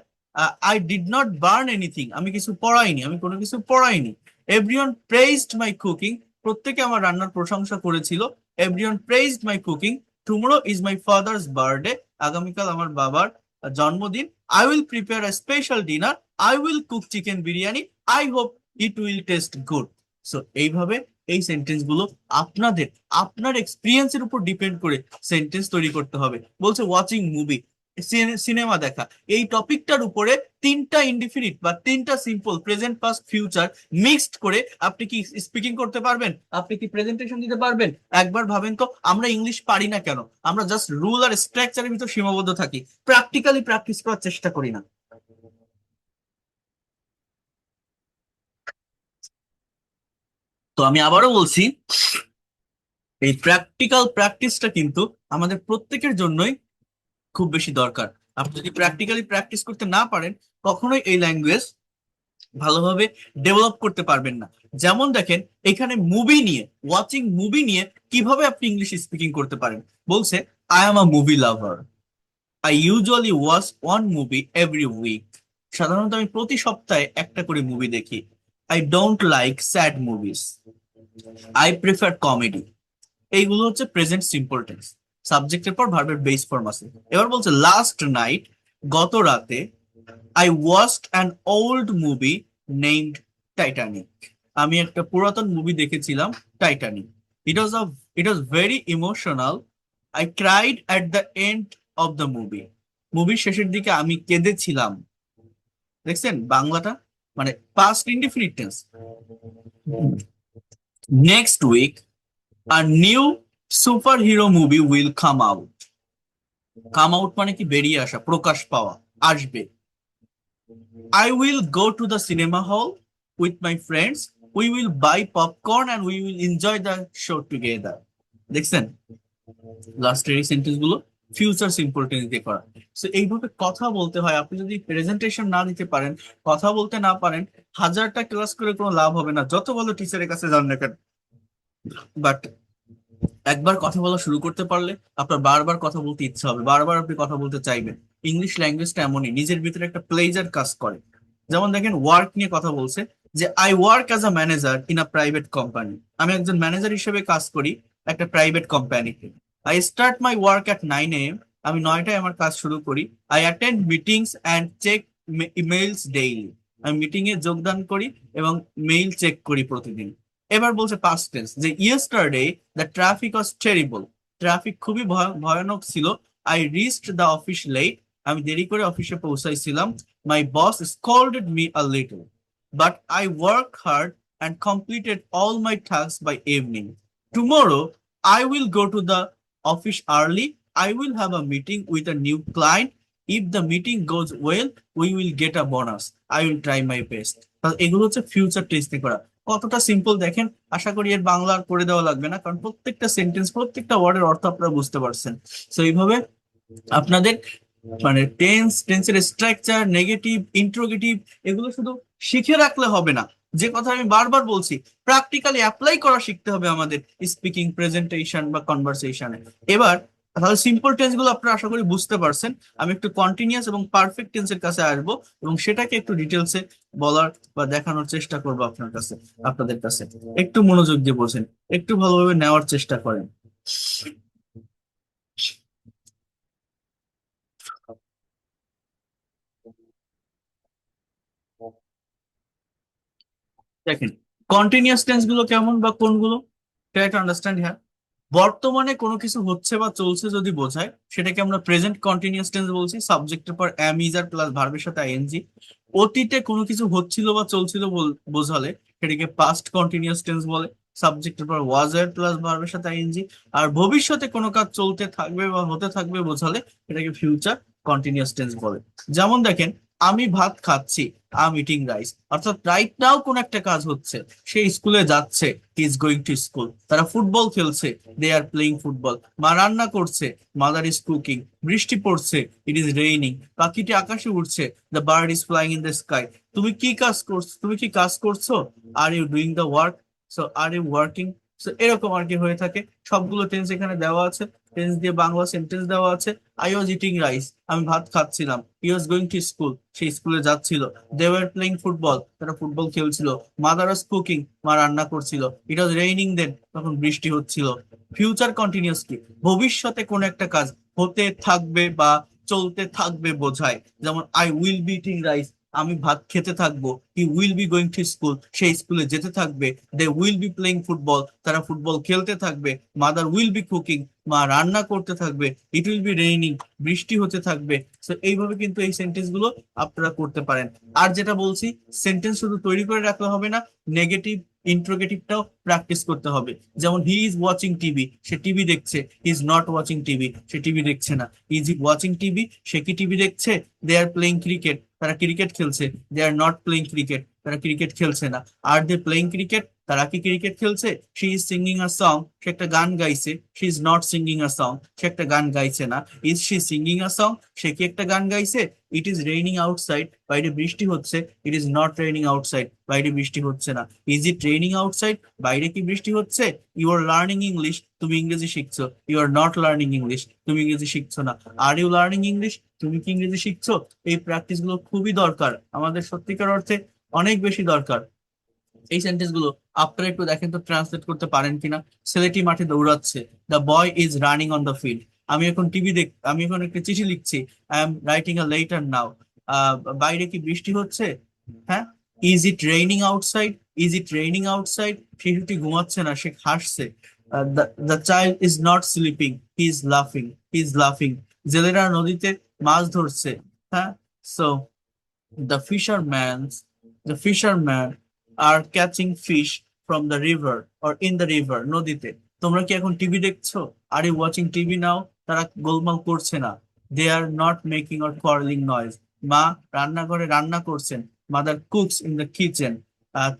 I did not burn anything, আমি কিছু পড়াইনি, আমি কোনো কিছু পড়াইনি। এভরিওয়ান প্রেইজড মাই কুকিং, প্রত্যেকে আমার রান্নার প্রশংসা করেছিল। Everyone প্রেইজড my cooking. Tomorrow is my father's birthday, আগামীকাল আমার বাবার জন্মদিন। I will prepare a special dinner, I will cook chicken biryani, I hope it will taste good. So এইভাবে এই সেন্টেন্স গুলো আপনাদের আপনার এক্সপিরিয়েন্সের উপর ডিপেন্ড করে সেন্টেন্স তৈরি করতে হবে। বলছে ওয়াচিং মুভি, সিনেমা দেখা, এই টপিকটার উপরে তিনটা ইনডিফিনিট বা তিনটা simple present past future mixed করে আপনি কি স্পিকিং করতে পারবেন, আপনি কি প্রেজেন্টেশন দিতে পারবেন? একবার ভাবেন তো, আমরা ইংলিশ পারি না কেন? আমরা জাস্ট রুল আর স্ট্রাকচারের ভিতর সীমাবদ্ধ থাকি, প্র্যাকটিক্যালি প্র্যাকটিস করার চেষ্টা করি না। তো আমি আবারও বলছি, এই প্র্যাকটিক্যাল প্র্যাকটিসটা কিন্তু আমাদের প্রত্যেকের জন্যই খুব বেশি দরকার। আপনি যদি প্র্যাকটিক্যালি প্র্যাকটিস করতে না পারেন, কখনোই এই ল্যাঙ্গুয়েজ ভালোভাবে ডেভেলপ করতে পারবেন না। যেমন দেখেন এখানে মুভি নিয়ে, ওয়াচিং মুভি নিয়ে কিভাবে আপনি ইংলিশ স্পিকিং করতে পারেন। বলছে I am a movie lover, I usually watch one movie every week, সাধারণত আমি প্রতি সপ্তাহে একটা করে মুভি দেখি। I don't like sad movies, I prefer comedy. এইগুলো হচ্ছে প্রেজেন্ট সিম্পল টেন্স, সাবজেক্টের পর ভার্বের বেস ফর্ম আছে। এবার বলছে লাস্ট নাইট, গত রাতে, I watched an old movie named Titanic, আমি একটা পুরাতন মুভি দেখেছিলাম, Titanic. It was a it was very emotional, I cried at the end of the movie, মুভির শেষের দিকে আমি কেঁদেছিলাম। দেখছেন বাংলাটা, মানে past indefinite tense. Next week a new superhero movie will come out, come out মানে কি বেরিয়ে আসা, প্রকাশ পাওয়া, আসবে। I will go to the cinema hall with my friends. We will buy popcorn and we will enjoy the show together. দেখছেন লাস্টের এই sentence গুলো ফিউচার সিম্পল টেন্স দিয়ে করা। সো এইভাবে কথা বলতে হয়। আপনি যদি প্রেজেন্টেশন না দিতে পারেন, কথা বলতে না পারেন, হাজারটা ক্লাস করে কোনো লাভ হবে না, যত ভালো টিচারের কাছে যান না কেন। বাট একবার কথা বলা শুরু করতে পারলে আপনার বারবার কথা বলতে ইচ্ছা হবে, বারবার আপনি কথা বলতে চাইবেন। ইংলিশ ল্যাঙ্গুয়েজটা এমনই, নিজের ভিতরে একটা প্লেজার কাজ করে। যেমন দেখেন ওয়ার্ক নিয়ে কথা বলছে, যে I work as a manager in a private company, আমি একজন ম্যানেজার হিসেবে কাজ করি একটা প্রাইভেট কোম্পানিতে। I start my work at 9 AM, আমি 9টায় আমার কাজ শুরু করি। I attend meetings and check emails daily, আমি মিটিং এ যোগদান করি এবং মেইল চেক করি প্রতিদিন। এবার বলছে পাস্ট টেন্স, যে yesterday the traffic was terrible, traffic খুবই ভয়ানক ছিল। I reached the office late, আমি দেরি করে অফিসে পৌঁছাইছিলাম। My boss scolded me a little, but I work hard and completed all my task by evening. Tomorrow I will go to the office early, I will have a meeting with a new client, if the meeting goes well we will get a bonus, I will try my best. এগুলো হচ্ছে future testing করা। কতটা simple দেখেন, আশা করি এর বাংলা আর করে দেওয়া লাগবে না, কারণ প্রত্যেকটা সেন্টেন্স প্রত্যেকটা ওয়ার্ডের অর্থ আপনারা বুঝতে পারছেন। তো এইভাবে আপনাদের মানে টেন্সের স্ট্রাকচার, নেগেটিভ, ইন্ট্রোগেটিভ, এগুলো শুধু শিখে রাখলে হবে না। যে কথা আমি বারবার বলছি, প্র্যাকটিক্যালি অ্যাপ্লাই করা শিখতে হবে আমাদের স্পিকিং, প্রেজেন্টেশন বা কনভারসেশনে। এবার তাহলে সিম্পল টেন্স গুলো আপনারা আশা করি বুঝতে পারছেন। আমি একটু কন্টিনিউয়াস এবং পারফেক্ট টেন্সের কাছে আসবো এবং সেটাকে একটু ডিটেলসে বলার বা দেখানোর চেষ্টা করবো আপনার কাছে, আপনাদের কাছে। একটু মনোযোগ দিয়ে বোঝেন, একটু ভালোভাবে নেওয়ার চেষ্টা করেন। দেখেন, কন্টিনিউয়াস টেন্স গুলো কেমন বা কোনগুলো, ট্রাই টু আন্ডারস্ট্যান্ড হ্যাঁ। বর্তমানে কোনো কিছু হচ্ছে বা চলছে যদি বোঝায়, সেটাকে আমরা প্রেজেন্ট কন্টিনিউয়াস টেন্স বলছি, সাবজেক্টের পর এম ইজ আর প্লাস ভার্বের সাথে আইএনজি। অতীতে কোনো কিছু হচ্ছিল বা চলছিল বোঝালে সেটাকে পাস্ট কন্টিনিউয়াস টেন্স বলে, সাবজেক্টের পর ওয়াজ আর প্লাস ভার্বের সাথে আইএনজি। আর ভবিষ্যতে কোনো কাজ চলতে থাকবে বা হতে থাকবে বোঝালে সেটাকে ফিউচার কন্টিনিউয়াস টেন্স বলে। যেমন দেখেন, আমি ভাত খাচ্ছি, আই ইটিং রাইস, অর্থাৎ রাইট নাও কোন একটা কাজ হচ্ছে, সে স্কুলে যাচ্ছে, he is going to school. তারা ফুটবল খেলছে, দে আর প্লেইং ফুটবল। মা রান্না করছে, মাদার ইজ কুকিং। বৃষ্টি পড়ছে, ইট ইজ রেইনিং। পাখিটি আকাশে উড়ছে, the bird is flying in the sky. তুমি কি কাজ করছো, তুমি কি কাজ করছো, are you doing the work, so are you working. So এরকম আর কি হয়ে থাকে। সবগুলো টেন্স এখানে দেওয়া আছে, টেন্স দিয়ে বাংলা সেন্টেন্স দেওয়া আছে। আই ওয়াজ ইটিং রাইস, আমি ভাত খাচ্ছিলাম। হি ওয়াজ গোয়িং টু স্কুল, সে স্কুলে যাচ্ছিল। দে ওয়ার প্লেইং ফুটবল, তারা ফুটবল খেলছিল। মাদার ওয়াজ কুকিং, মা রান্না করছিল। ইট ওয়াজ রেইনিং দেন, তখন বৃষ্টি হচ্ছিল। ফিউচার কন্টিনিউয়াস কি, ভবিষ্যতে কোন একটা কাজ হতে থাকবে বা চলতে থাকবে বোঝায়। যেমন I will be eating rice, আমি ভাত খেতে থাকবো। He will be going to school, সে স্কুলে যেতে থাকবে। They will be playing football, তারা ফুটবল খেলতে থাকবে। মাদার উইল বি কুকিং, মা রান্না করতে থাকবে। ইট উইল বি রেইনিং, বৃষ্টি হতে থাকবে। তো এইভাবে কিন্তু এই সেন্টেন্স গুলো আপনারা করতে পারেন। আর যেটা বলছি, সেন্টেন্স শুধু তৈরি করে রাখলে হবে না, নেগেটিভ, ইন্ট্রোগেটিভটাও প্র্যাকটিস করতে হবে। যেমন হি ইজ ওয়াচিং টিভি, সে টিভি দেখছে। He is not watching TV, সে টিভি দেখছে না। ইজ হি ওয়াচিং টিভি, সে কি টিভি দেখছে। দে আর প্লেইং ক্রিকেট, তারা ক্রিকেট খেলছে। They are not playing cricket, তারা ক্রিকেট খেলছে না। আর দে প্লেইং ক্রিকেট, তারা কি ক্রিকেট খেলছে। She is singing a song, সে একটা গান গাইছে। She is not singing a song, সে একটা গান গাইছে না। Is she singing a song, সে কি একটা গান গাইছে। ইট ইজ রেইনিং আউটসাইড, বাইরে বৃষ্টি হচ্ছে। It is not raining outside, বাইরে বৃষ্টি হচ্ছে না। ইজ ইট রেইনিং আউটসাইড, বাইরে কি বৃষ্টি হচ্ছে। ইউ আর লার্নিং ইংলিশ, তুমি ইংরেজি শিখছো। You are not learning English, তুমি ইংরেজি শিখছো না। আর ইউ লার্নিং ইংলিশ, তুমি কি ইংরেজি শিখছো। এই প্র্যাকটিস গুলো খুবই দরকার আমাদের, সত্যিকার অর্থে অনেক বেশি দরকার। এই সেন্টেন্স গুলো আপনারা একটু দেখেন তো, ট্রান্সলেট করতে পারেন কিনা। ছেলেটি মাঠে দৌড়াচ্ছে, the boy is running on the field. আমি এখন একটা চিঠি লিখছি, I am writing a letter নাও। বাইরে কি বৃষ্টি হচ্ছে, হ্যাঁ। Is it raining outside, is it raining outside, শিশুটি ঘুমাচ্ছে না, সে হাসছে। The child is not sleeping, he is লাফিং, হি ইজ লাফিং। জেলেরা নদীতে মাছ ধরছে, হ্যাঁ। So the fishermen, the fishermen are catching fish from the river or in the river, নদীতে। তোমরা কি এখন টিভি দেখছো, are you watching TV now. তারা গোলমাল করছে না, they are not making or quarreling noise. মা রান্নাঘরে রান্না করছেন, mother cooks in the kitchen.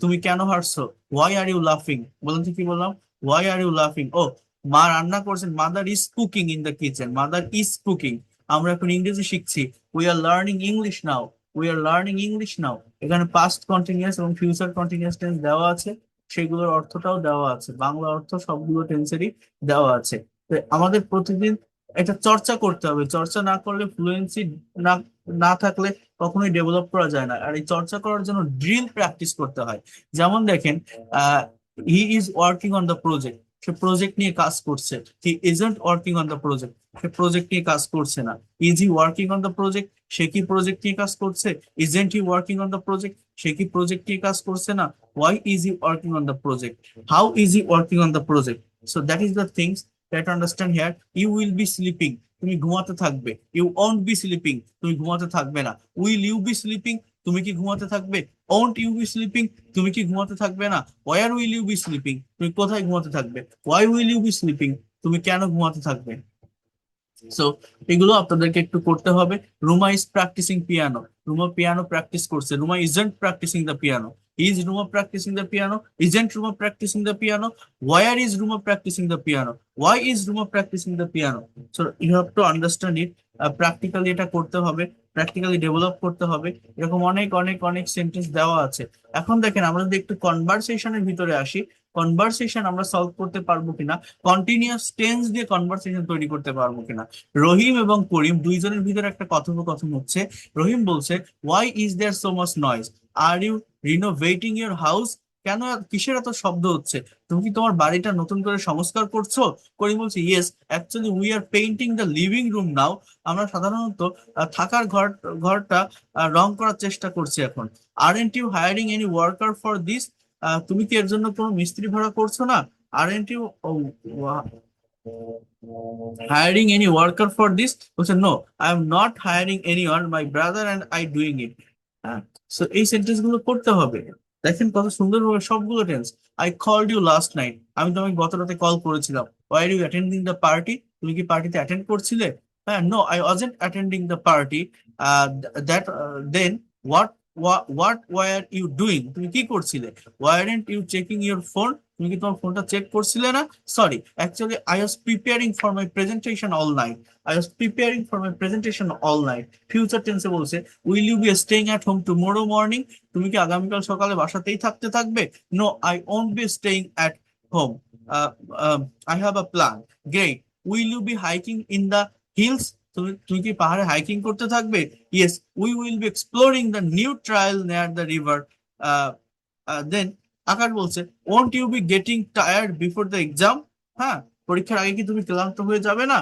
তুমি কেন হাসছো, ওয়াই আর ইউ লাফিং। বলুন তো কি বললাম, ওয়াই আর ইউ লাফিং। ও, মা রান্না করছেন, mother is cooking in the kitchen, mother is cooking. আমরা এখন ইংরেজি শিখছি, we are learning English now, we are learning English নাও। এখানে পাস্ট কন্টিনিউয়াস এবং ফিউচার কন্টিনিউয়াস টেন্স দেওয়া আছে, সেগুলোর অর্থটাও দেওয়া আছে, বাংলা অর্থ সবগুলো টেন্সেরই দেওয়া আছে। তো আমাদের প্রতিদিন এটা চর্চা করতে হবে, চর্চা না করলে ফ্লুয়েন্সি না না থাকলে কখনোই ডেভেলপ করা যায় না। আর এই চর্চা করার জন্য ড্রিল প্র্যাকটিস করতে হয়। যেমন দেখেন, ah he is working on the project, সে প্রজেক্ট নিয়ে কাজ করছে। He isn't working on the project, সে প্রজেক্ট নিয়ে কাজ করছে না। Is he working on the project, সে কি প্রজেক্ট নিয়ে কাজ করছে। Isn't he working on the project, সে কি প্রজেক্ট নিয়ে কাজ করছে না। Why is he working on the project, how is he working on the project. So that is the things that understand here. You will be sleeping, তুমি ঘুমাতে থাকবে। You won't be sleeping, তুমি ঘুমাতে থাকবে না। উইল ইউ বি স্লিপিং, তুমি কি ঘুমাতে থাকবে। ওন্ট ইউ বি স্লিপিং, তুমি কি ঘুমাতে থাকবে না। Where will you be sleeping, তুমি কোথায় ঘুমাতে থাকবে। Why will you be sleeping, তুমি কেন ঘুমাতে থাকবে। সো এগুলো আপনাদেরকে একটু করতে হবে। Ruma is practicing piano, Ruma piano practice করছে। Ruma isn't practicing the piano, Is Ruma practicing the piano? Isn't Ruma practicing the piano? Where is Ruma practicing the piano? Why is Ruma practicing the piano? So you have to understand it. Practically এটা করতে হবে, practically develop করতে হবে। এরকম অনেক অনেক অনেক sentence দেওয়া আছে। এখন দেখেন আমরা যদি একটু কনভারসেশনের ভিতরে আসি, কনভারসেশন আমরা সলভ করতে পারবো কিনা, কন্টিনিউয়াস টেন্স দিয়ে কনভারসেশন তৈরি করতে পারবো কিনা। রহিম এবং করিম দুইজনের ভিতরে একটা কথোপকথন হচ্ছে। রহিম বলছে, why is there so much noise, are you renovating your house? কেন কিসের এত শব্দ হচ্ছে? তুমি কি তোমার বাড়িটা নতুন করে সংস্কার করছো? করিম বলছে, yes actually we are painting the living room now. আমরা সাধারণত থাকার ঘরটা রং করার চেষ্টা করছি এখন। Aren't you hiring any worker for this? তুমি কি এর জন্য কোনো মিস্ত্রি ভাড়া করছো না? Aren't you hiring any worker for this? বলছে, no, I am not hiring anyone, my brother and I doing it. হ্যাঁ, সো এই সেন্টেন্স গুলো করতে হবে। দেখেন কত সুন্দরভাবে সবগুলো tense. I called you last night, আমি তোমাকে গত রাতে কল করেছিলাম। Why are you attending the party? তুমি কি পার্টিতে অ্যাটেন্ড করছিলে? হ্যাঁ, no I wasn't attending the party. That then what what were you doing? তুমি কি করছিলে? Weren't you checking your phone? তুমি কি তোমার ফোনটা চেক করছিলে না? Sorry, actually I was preparing for my presentation all night. I was preparing for my presentation all night. Future টেন্সে বলছে, will you be staying at home tomorrow morning? তুমি কি আগামীকাল সকালে বাসাতেই থাকবে? No I won't be staying at home, I have a plan. Great, will you be hiking in the hills? তুমি কি পাহাড়ে হাইকিং করতে থাকবে? Yes, we will be exploring the new trail near the river. Then Akash বলছে, won't you be getting tired before the exam? হ্যাঁ, পরীক্ষার আগে কি তুমি ক্লান্ত হয়ে যাবে না?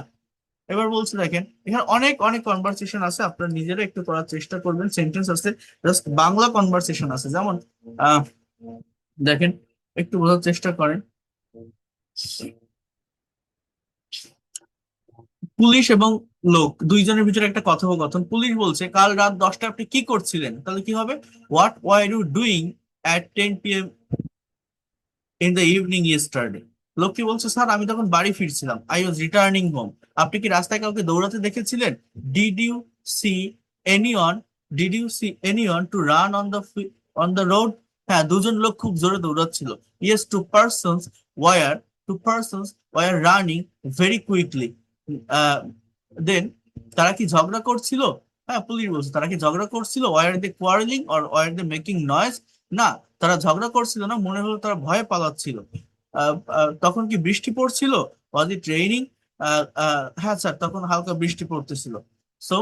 এবার বলছে, দেখেন এখানে অনেক অনেক কনভারসেশন আছে, আপনারা নিজেরা একটু করার চেষ্টা করবেন। সেন্টেন্স আছে, জাস্ট বাংলা কনভারসেশন আছে। যেমন আহ দেখেন, একটু বোঝার চেষ্টা করেন। পুলিশ এবং লোক দুইজনের ভিতরে একটা কথোপকথন। পুলিশ বলছে, কাল রাত 10টায় আপনি কি করছিলেন? তাহলে কি হবে? What were you doing at 10 p.m. In the evening yesterday? লোকটি বলছে, স্যার আমি তখন বাড়ি ফিরছিলাম। I was returning home. আপনি কি রাস্তায় কাউকে দৌড়াতে দেখেছিলেন? Did you see anyone did you see anyone to run on the road? হ্যাঁ, দুজন লোক খুব জোরে দৌড়াচ্ছিল। Yes, two persons were running very quickly. Then তারা কি ঝগড়া করছিল? হ্যাঁ, পুলিশ বলছে, তারা কি ঝগড়া করছিল? Were they quarrelling or were they making noise? না, তারা ঝগড়া করছিল না, মনে হলো তারা ভয়ে পালাচ্ছিল। তখন কি বৃষ্টি পড়ছিল? ওয়াজ ইট রেইনিং? হ্যাঁ স্যার, তখন হালকা বৃষ্টি পড়তেছিল। সো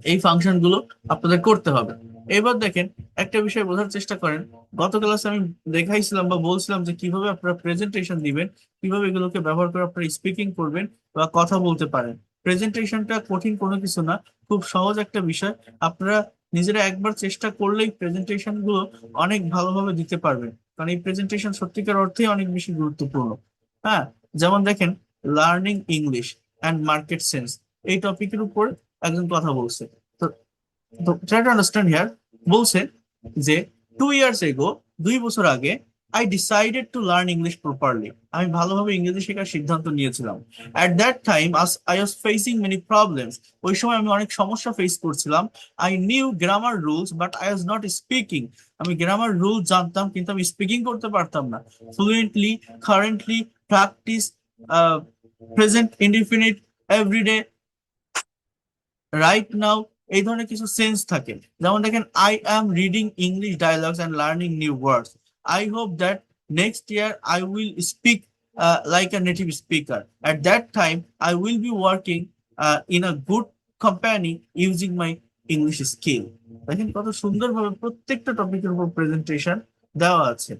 এই ফাংশন গুলো আপনাদের করতে হবে। এবার দেখেন, একটা বিষয় বোঝার চেষ্টা করেন। গত ক্লাসে আমি দেখাইছিলাম বা বলছিলাম যে কিভাবে আপনারা প্রেজেন্টেশন দিবেন, কিভাবে এগুলোকে ব্যবহার করে আপনারা স্পিকিং করবেন বা কথা বলতে পারেন। প্রেজেন্টেশনটা কঠিন কোনো কিছু না, খুব সহজ একটা বিষয়। আপনারা নিজেরা একবার চেষ্টা করলেই প্রেজেন্টেশন গুলো অনেক ভালোভাবে দিতে পারবেন, কারণ এই প্রেজেন্টেশন সত্যিকার অর্থেই অনেক বেশি গুরুত্বপূর্ণ। হ্যাঁ, যেমন দেখেন, learning English and market sense, এই টপিকের উপর একজন কথা বলছে। তো ট্রাই টু আন্ডারস্ট্যান্ড হিয়ার। বলছে যে 2 years ago, 2 বছর আগে, I decided to learn English properly, আমি ভালোভাবে ইংরেজি শেখার সিদ্ধান্ত নিয়েছিলাম। At that time I was facing many problems, ওই সময় আমি অনেক সমস্যা ফেস করছিলাম। I knew grammar rules but I was not speaking, আমি গ্রামার রুল জানতাম কিন্তু আমি স্পিকিং করতে পারতাম না। Fluently, currently, practice, present indefinite, everyday, right now, এই ধরনের কিছু সেন্স থাকে। যেমন দেখেন, I am reading English dialogues and learning new words. I hope that next year I will speak like a native speaker. At that time I will be working in a good company using my English skill. দেখেন কত সুন্দরভাবে প্রত্যেকটা টপিকের উপর presentation দেওয়া আছে।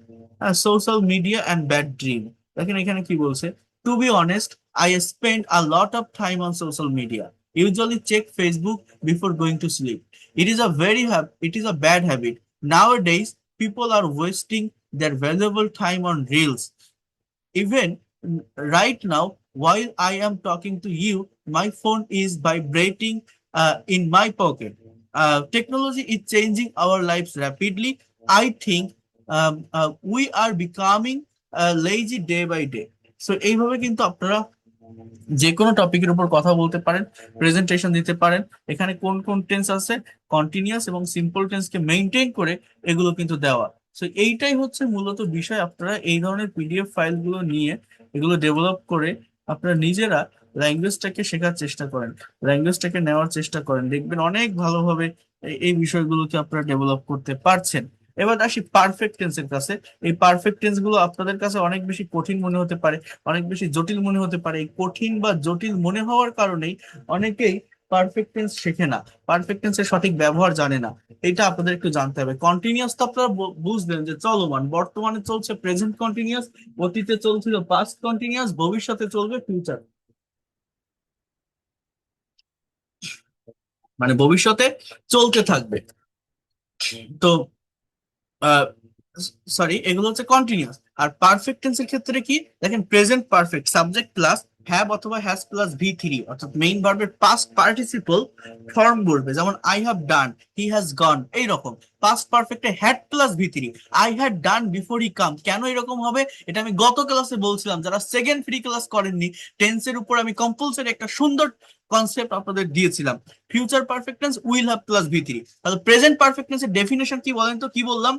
Social media and bad dream, দেখেন এখানে কি বলছে, to be honest I spend a lot of time on social media, usually check Facebook before going to sleep. It is a bad habit. Nowadays, people are wasting their valuable time on reels. Even right now, while I am talking to you, my phone is vibrating in my pocket. Technology is changing our lives rapidly. I think we are becoming lazy day by day. So এইভাবে কিন্তু আপনারা যে কোনো টপিকের উপর কথা বলতে পারেন, প্রেজেন্টেশন দিতে পারেন। এখানে কোন কোন টেন্স আছে, কন্টিনিউয়াস এবং সিম্পল টেন্সকে মেনটেন করে এগুলো কিন্তু দেওয়া। সো এইটাই হচ্ছে মূলত বিষয়। আপনারা এই ধরনের পিডিএফ ফাইলগুলো নিয়ে এগুলো ডেভেলপ করে আপনারা নিজেরা ল্যাঙ্গুয়েজটাকে শেখার চেষ্টা করেন, ল্যাঙ্গুয়েজটাকে নেওয়ার চেষ্টা করেন, দেখবেন অনেক ভালোভাবে এই বিষয়গুলোকে আপনারা ডেভেলপ করতে পারছেন। এবার আসি পারফেক্ট টেন্সের কাছে। এই পারফেক্ট টেন্স গুলো আপনাদের কাছে অনেক বেশি কঠিন মনে হতে পারে, অনেক বেশি জটিল মনে হতে পারে। এই কঠিন বা জটিল মনে হওয়ার কারণেই অনেকেই পারফেক্ট টেন্স শেখে না, পারফেক্ট টেন্সের সঠিক ব্যবহার জানে না। এটা আপনাদের একটু জানতে হবে। কন্টিনিউয়াস তো আপনারা বুঝলেন যে চলমান, বর্তমানে চলছে প্রেজেন্ট কন্টিনিউয়াস, অতীতে চলছিল পাস্ট কন্টিনিউয়াস, ভবিষ্যতে চলবে ফিউচার, মানে ভবিষ্যতে চলতে থাকবে। তো সরি, এগুলো হচ্ছে কন্টিনিউয়াস। আর পারফেক্ট টেন্সের ক্ষেত্রে কি দেখেন, present perfect subject plus have অথবা হ্যাজ প্লাস ভি3, অর্থাৎ মেইন ভার্বের পাস্ট পার্টিসিপল ফর্ম বলবে, যেমন I have done, he has gone, এইরকম। পাস্ট পারফেক্টে হ্যাড প্লাস ভি3, I had done before he came. কেন এরকম হবে এটা আমি গত ক্লাসে বলছিলাম, যারা সেকেন্ড ফ্রি ক্লাস করেননি, টেন্সের উপর আমি কম্পালসারি একটা সুন্দর কনসেপ্ট আপনাদের দিয়েছিলাম। Future perfect tense will have plus ভি3। তাহলে প্রেজেন্ট পারফেক্ট টেন্সের ডেফিনেশন কি বলেন তো, কি বললাম?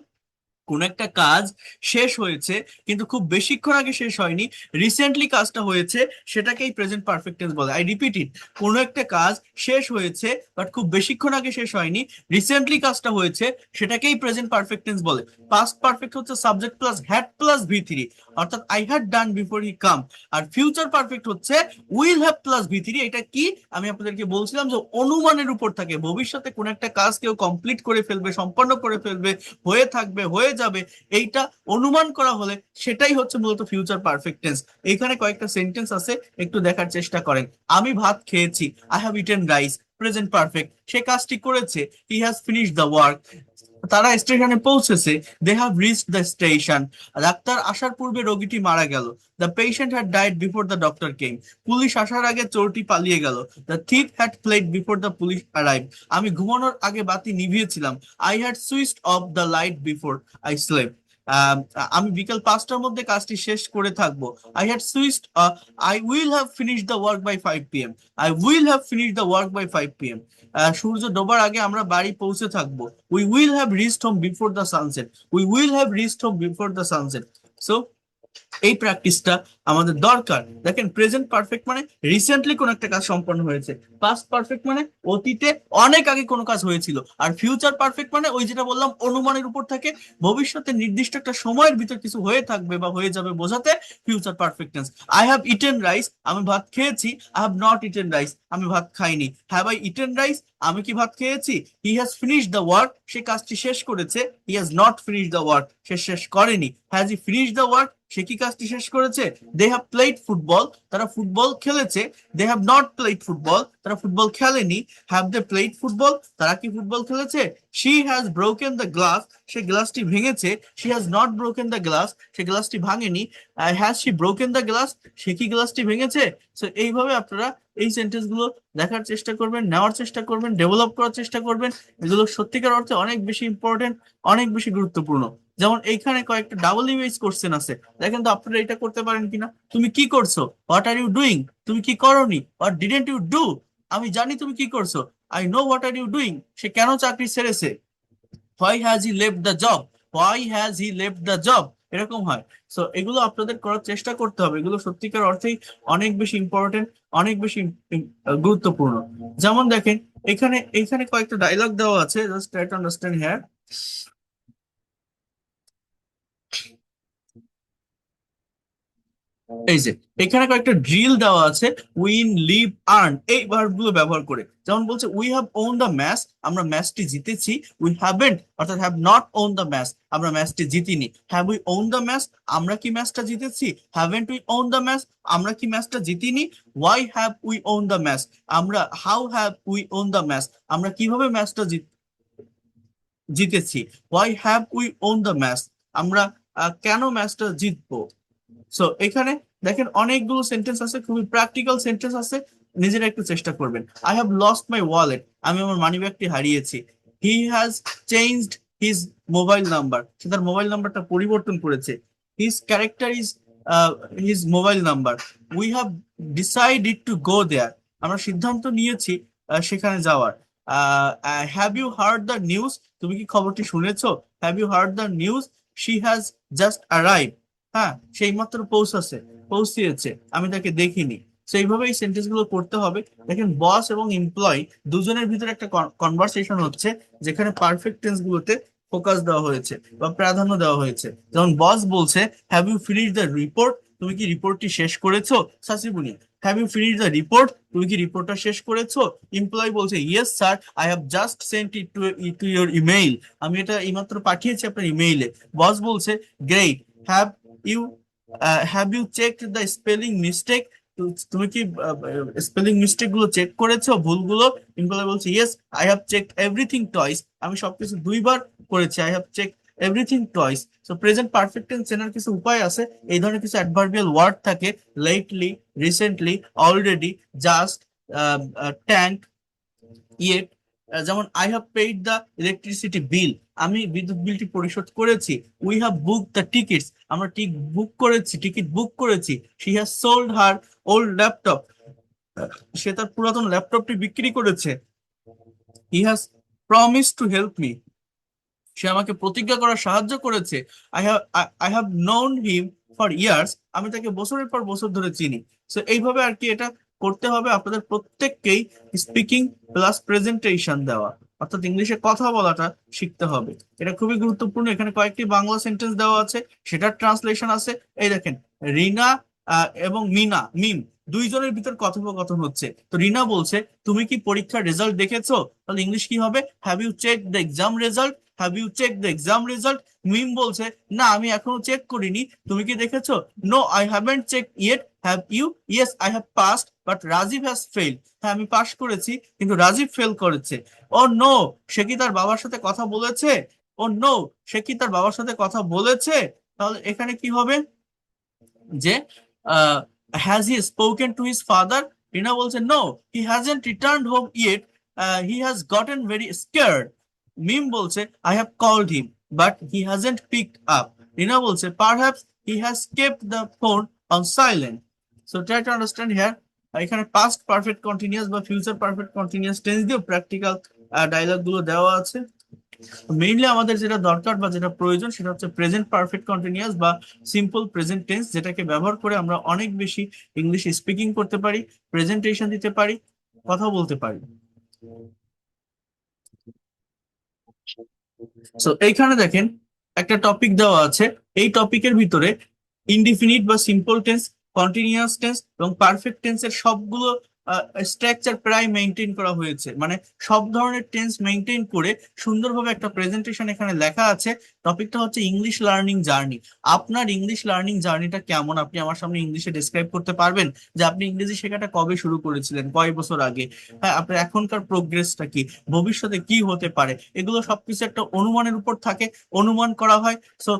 কোন একটা কাজ শেষ হয়েছে কিন্তু খুব বেশিক্ষণ আগে শেষ হয়নি, রিসেন্টলি কাজটা হয়েছে, সেটাকেই প্রেজেন্ট পারফেক্ট টেন্স বলে। আই রিপিট ইট, কোন একটা কাজ শেষ হয়েছে বাট খুব বেশিক্ষণ আগে শেষ হয়নি, রিসেন্টলি কাজটা হয়েছে, সেটাকেই প্রেজেন্ট পারফেক্ট টেন্স বলে। পাস্ট পারফেক্ট হচ্ছে সাবজেক্ট প্লাস হ্যাড প্লাস ভি3, অর্থাৎ I had done before he come. আর ফিউচার পারফেক্ট হচ্ছে উইল হ্যাভ প্লাস ভি3। এটা কি আমি আপনাদেরকে বলছিলাম যে অনুমানের উপর থাকে, ভবিষ্যতে কোন একটা কাজ কেউ কমপ্লিট করে ফেলবে, সম্পন্ন করে ফেলবে, হয়ে থাকবে, হয়ে যাবে, এইটা অনুমান করা হলে সেটাই হচ্ছে মূলত ফিউচার পারফেক্ট টেন্স। এখানে কয়েকটা সেন্টেন্স আছে, একটু দেখার চেষ্টা করেন। আমি ভাত খেয়েছি, I have eaten rice, present perfect, সে কাজটি করেছে, he has finish the work. তারা স্টেশনে পৌঁছেছে, they have reached the station. ডাক্তার আসার পূর্বে রোগীটি মারা গেল, the patient had died before the doctor came. পুলিশ আসার আগে চোরটি পালিয়ে গেল, the thief had fled before the police arrive. আমি ঘুমানোর আগে বাতি নিভিয়েছিলাম, I had switched off the light before I slept. আমি বিকেল 5টার মধ্যে কাজটি শেষ করে থাকবো, I had switched, I will have finish the work by 5 p.m. I will have finish the work by 5 p.m. সূর্য ডোবার আগে আমরা বাড়ি পৌঁছে থাকবো, we will have reached home before the sunset, we will have reached home before the sunset. So এই প্র্যাকটিসটা আমাদের দরকার। দেখেন, প্রেজেন্ট পারফেক্ট মানে রিসেন্টলি কোন একটা কাজ সম্পন্ন হয়েছে, পাস্ট পারফেক্ট মানে অতীতে অনেক আগে কোনো কাজ হয়েছিল, আর ফিউচার পারফেক্ট মানে ওই যেটা বললাম অনুমানের উপর থাকে, ভবিষ্যতে নির্দিষ্ট একটা সময়ের ভিতর কিছু হয়ে থাকবে বা হয়ে যাবে বোঝাতে future perfect tense. I have eaten rice, আমি ভাত খেয়েছি, I have not eaten rice, আমি ভাত খাইনি। হ্যাভ আই ইটেন রাইস, আমি কি ভাত খেয়েছি। He has finish the work, সে কাজটি শেষ করেছে, he has not finish the work, সে শেষ করেনি। Has he finish the work, সে কি কাজটি শেষ করেছে। দে হ্যাভ প্লেড ফুটবল, তারা ফুটবল খেলেছে। They have not played football, তারা ফুটবল খেলেনি। হ্যাভ দে প্লেড ফুটবল, তারা কি ফুটবল খেলেছে। She has broken the glass, সে গ্লাসটি ভেঙেছে। She has not broken the glass, সে গ্লাসটি ভাঙেনি। Has she broken the glass, সে কি গ্লাসটি ভেঙেছে। তো এইভাবে আপনারা এই সেন্টেন্স গুলো দেখার চেষ্টা করবেন, নেওয়ার চেষ্টা করবেন, ডেভেলপ করার চেষ্টা করবেন। এগুলো সত্যিকার অর্থে অনেক বেশি ইম্পর্টেন্ট, অনেক বেশি গুরুত্বপূর্ণ। যেমন এইখানে কয়েকটা ডাবল ইমেজ কোশ্চেন আছে, দেখেন তো আপনারা এটা করতে পারেন কিনা। তুমি কি করছো, হোয়াট আর ইউ ডুইং। তুমি কি করনি, হোয়াট ডিডেন্ট ইউ ডু। আমি জানি তুমি কি করছো, I know what are you doing. সে কেন চাকরি ছেড়েছে, why has he left the job, why has he left the job, এরকম হয়। সো এগুলো আপনাদের করার চেষ্টা করতে হবে, এগুলো সত্যিকার অর্থেই অনেক বেশি ইম্পর্টেন্ট, অনেক বেশি গুরুত্বপূর্ণ। যেমন দেখেন, এখানে এখানে কয়েকটা ডায়লগ দেওয়া আছে, just try to understand here. এই যে এখানে কয়েকটা ড্রিল দেওয়া আছে, উইন, লিভ, আর্ন, এই ভার্ব গুলো ব্যবহার করে। যেমন বলছে we have won the match, আমরা ম্যাচটি জিতেছি। উই হ্যাভেন্ট অর্থাৎ have not won the match, আমরা ম্যাচটি জিতিনি। Have we won the match, আমরা কি ম্যাচটা জিতেছি। Haven't we won the match, আমরা কি ম্যাচটা জিতিনি। Why have we won the match, আমরা how have we won the match, আমরা কিভাবে ম্যাচটা জিতেছি। Why have we won the match, আমরা কেন ম্যাচটা জিতবো। সো এখানে দেখেন অনেকগুলো সেন্টেন্স আছে, খুবই প্র্যাকটিক্যাল সেন্টেন্স আছে, নিজেরা একটু চেষ্টা করবেন। I have lost my wallet, আমি আমার মানি ব্যাগটি হারিয়েছি। He has changed his mobile number, সে তার মোবাইল নাম্বারটা পরিবর্তন করেছে। His character is his mobile number. We have decided to go there, আমরা সিদ্ধান্ত নিয়েছি সেখানে যাওয়ার। Have you heard the news, তুমি কি খবরটি শুনেছো। Have you heard the news, she has just arrive, হ্যাঁ সেই মাত্র পৌঁছিয়েছে, আমি তাকে দেখিনি। তো এইভাবে এই সেন্টেন্স গুলো করতে হবে। দেখেন বস এবং এমপ্লয় দুজনের ভিতরে একটা কনভারসেশন হচ্ছে, যেখানে পারফেক্ট টেন্স গুলোতে ফোকাস দেওয়া হয়েছে বা প্রাধান্য দেওয়া হয়েছে। যেমন বস বলছে, have you finish the report, তুমি কি রিপোর্টটি শেষ করেছো? সাসিবুনি, have you finish the report, তুমি কি রিপোর্টটা শেষ করেছো? এমপ্লয় বলছে, yes sir, I have just sent it to your email, আমি এটা এইমাত্র পাঠিয়েছি আপনার ইমেইলে। বস বলছে, great, have you have you checked the spelling mistake, তুমি কি স্পেলিং মিস্টেক গুলো চেক করেছো, ভুলগুলো? এমপ্লয় বলছে, yes, I have checked everything twice, আমি সবকিছু দুইবার করেছি, I have check everything twice. So present perfect tense চেনার কিছু উপায় আছে। এই ধরনের কিছু অ্যাডভার্বিয়াল ওয়ার্ড থাকে, lately, recently, already, just, tank, yet. যেমন I have paid the electricity bill, আমি বিদ্যুৎ বিলটি পরিশোধ করেছি। We have book the tickets, আমরা টিকিট বুক করেছি। She has sold her old laptop, সে তার পুরাতন ল্যাপটপটি বিক্রি করেছে। He has promise to help me, সে আমাকে প্রতিজ্ঞা করার সাহায্য করেছে। I have known him for years, আমি তাকে বছরের পর বছর ধরে চিনি। সো এইভাবে আর কি এটা করতে হবে আপনাদের প্রত্যেককেই, স্পিকিং প্লাস প্রেজেন্টেশন দেওয়া, অর্থাৎ ইংলিশে কথা বলাটা শিখতে হবে। এটা খুবই গুরুত্বপূর্ণ। এখানে কয়েকটি বাংলা সেন্টেন্স দেওয়া আছে, সেটার ট্রান্সলেশন আছে। এই দেখেন, রিনা এবং মিম দুইজনের ভিতর কথোপকথন হচ্ছে। তো রিনা বলছে, তুমি কি পরীক্ষার রেজাল্ট দেখেছো? তাহলে ইংলিশ কি হবে? Have you check the exam result, have you check the exam result. Mim বলছে, না আমি এখনো চেক করিনি, তুমি কি দেখেছো? No I haven't check yet, have you? Yes I have passed but Rajib has fail, হ্যাঁ আমি পাস করেছি কিন্তু রাজীব ফেল করেছে। ও নো, সে কি তার বাবার সাথে কথা বলেছে? ও নো, সে কি তার বাবার সাথে কথা বলেছে? তাহলে এখানে কি হবে যে has he spoken to his father? Rina বলছে, no he hasn't returned home yet, he has gotten very scared. Mim বলছে, I have called him but he hasn't picked up. Rina বলছে, perhaps he has kept the phone on silent. So try to understand here. এখানে past perfect continuous বা future perfect continuous tense দিয়ে practical dialogue গুলো দেওয়া আছে। Mainly আমাদের যেটা দরকার বা যেটা প্রয়োজন সেটা হচ্ছে প্রেজেন্ট পারফেক্ট কন্টিনিউয়াস বা সিম্পল প্রেজেন্ট টেন্স, যেটাকে ব্যবহার করে আমরা অনেক বেশি ইংলিশ স্পিকিং করতে পারি, প্রেজেন্টেশন দিতে পারি, কথা বলতে পারি। সো এইখানে দেখেন একটা টপিক দেওয়া আছে, এই টপিকের ভিতরে ইনডিফিনিট বা সিম্পল টেন্স, কন্টিনিউয়াস টেন্স এবং পারফেক্ট টেন্সের সবগুলো স্ট্রাকচার প্রায় মেনটেন করা হয়েছে। মানে সব ধরনের টেন্স মেনটেন করে সুন্দরভাবে একটা প্রেজেন্টেশন এখানে লেখা আছে। টপিকটা হচ্ছে ইংলিশ লার্নিং জার্নি। আপনার ইংলিশ লার্নিং জার্নিটা কেমন, আপনি আমার সামনে ইংলিশে ডিসক্রাইব করতে পারবেন? যে আপনি ইংরেজি শেখাটা কবে শুরু করেছিলেন, কয় বছর আগে, হ্যাঁ আপনার এখনকার প্রোগ্রেসটা কি, ভবিষ্যতে কি হতে পারে, এগুলো সবকিছু একটা অনুমানের উপর থাকে, অনুমান করা হয়। সো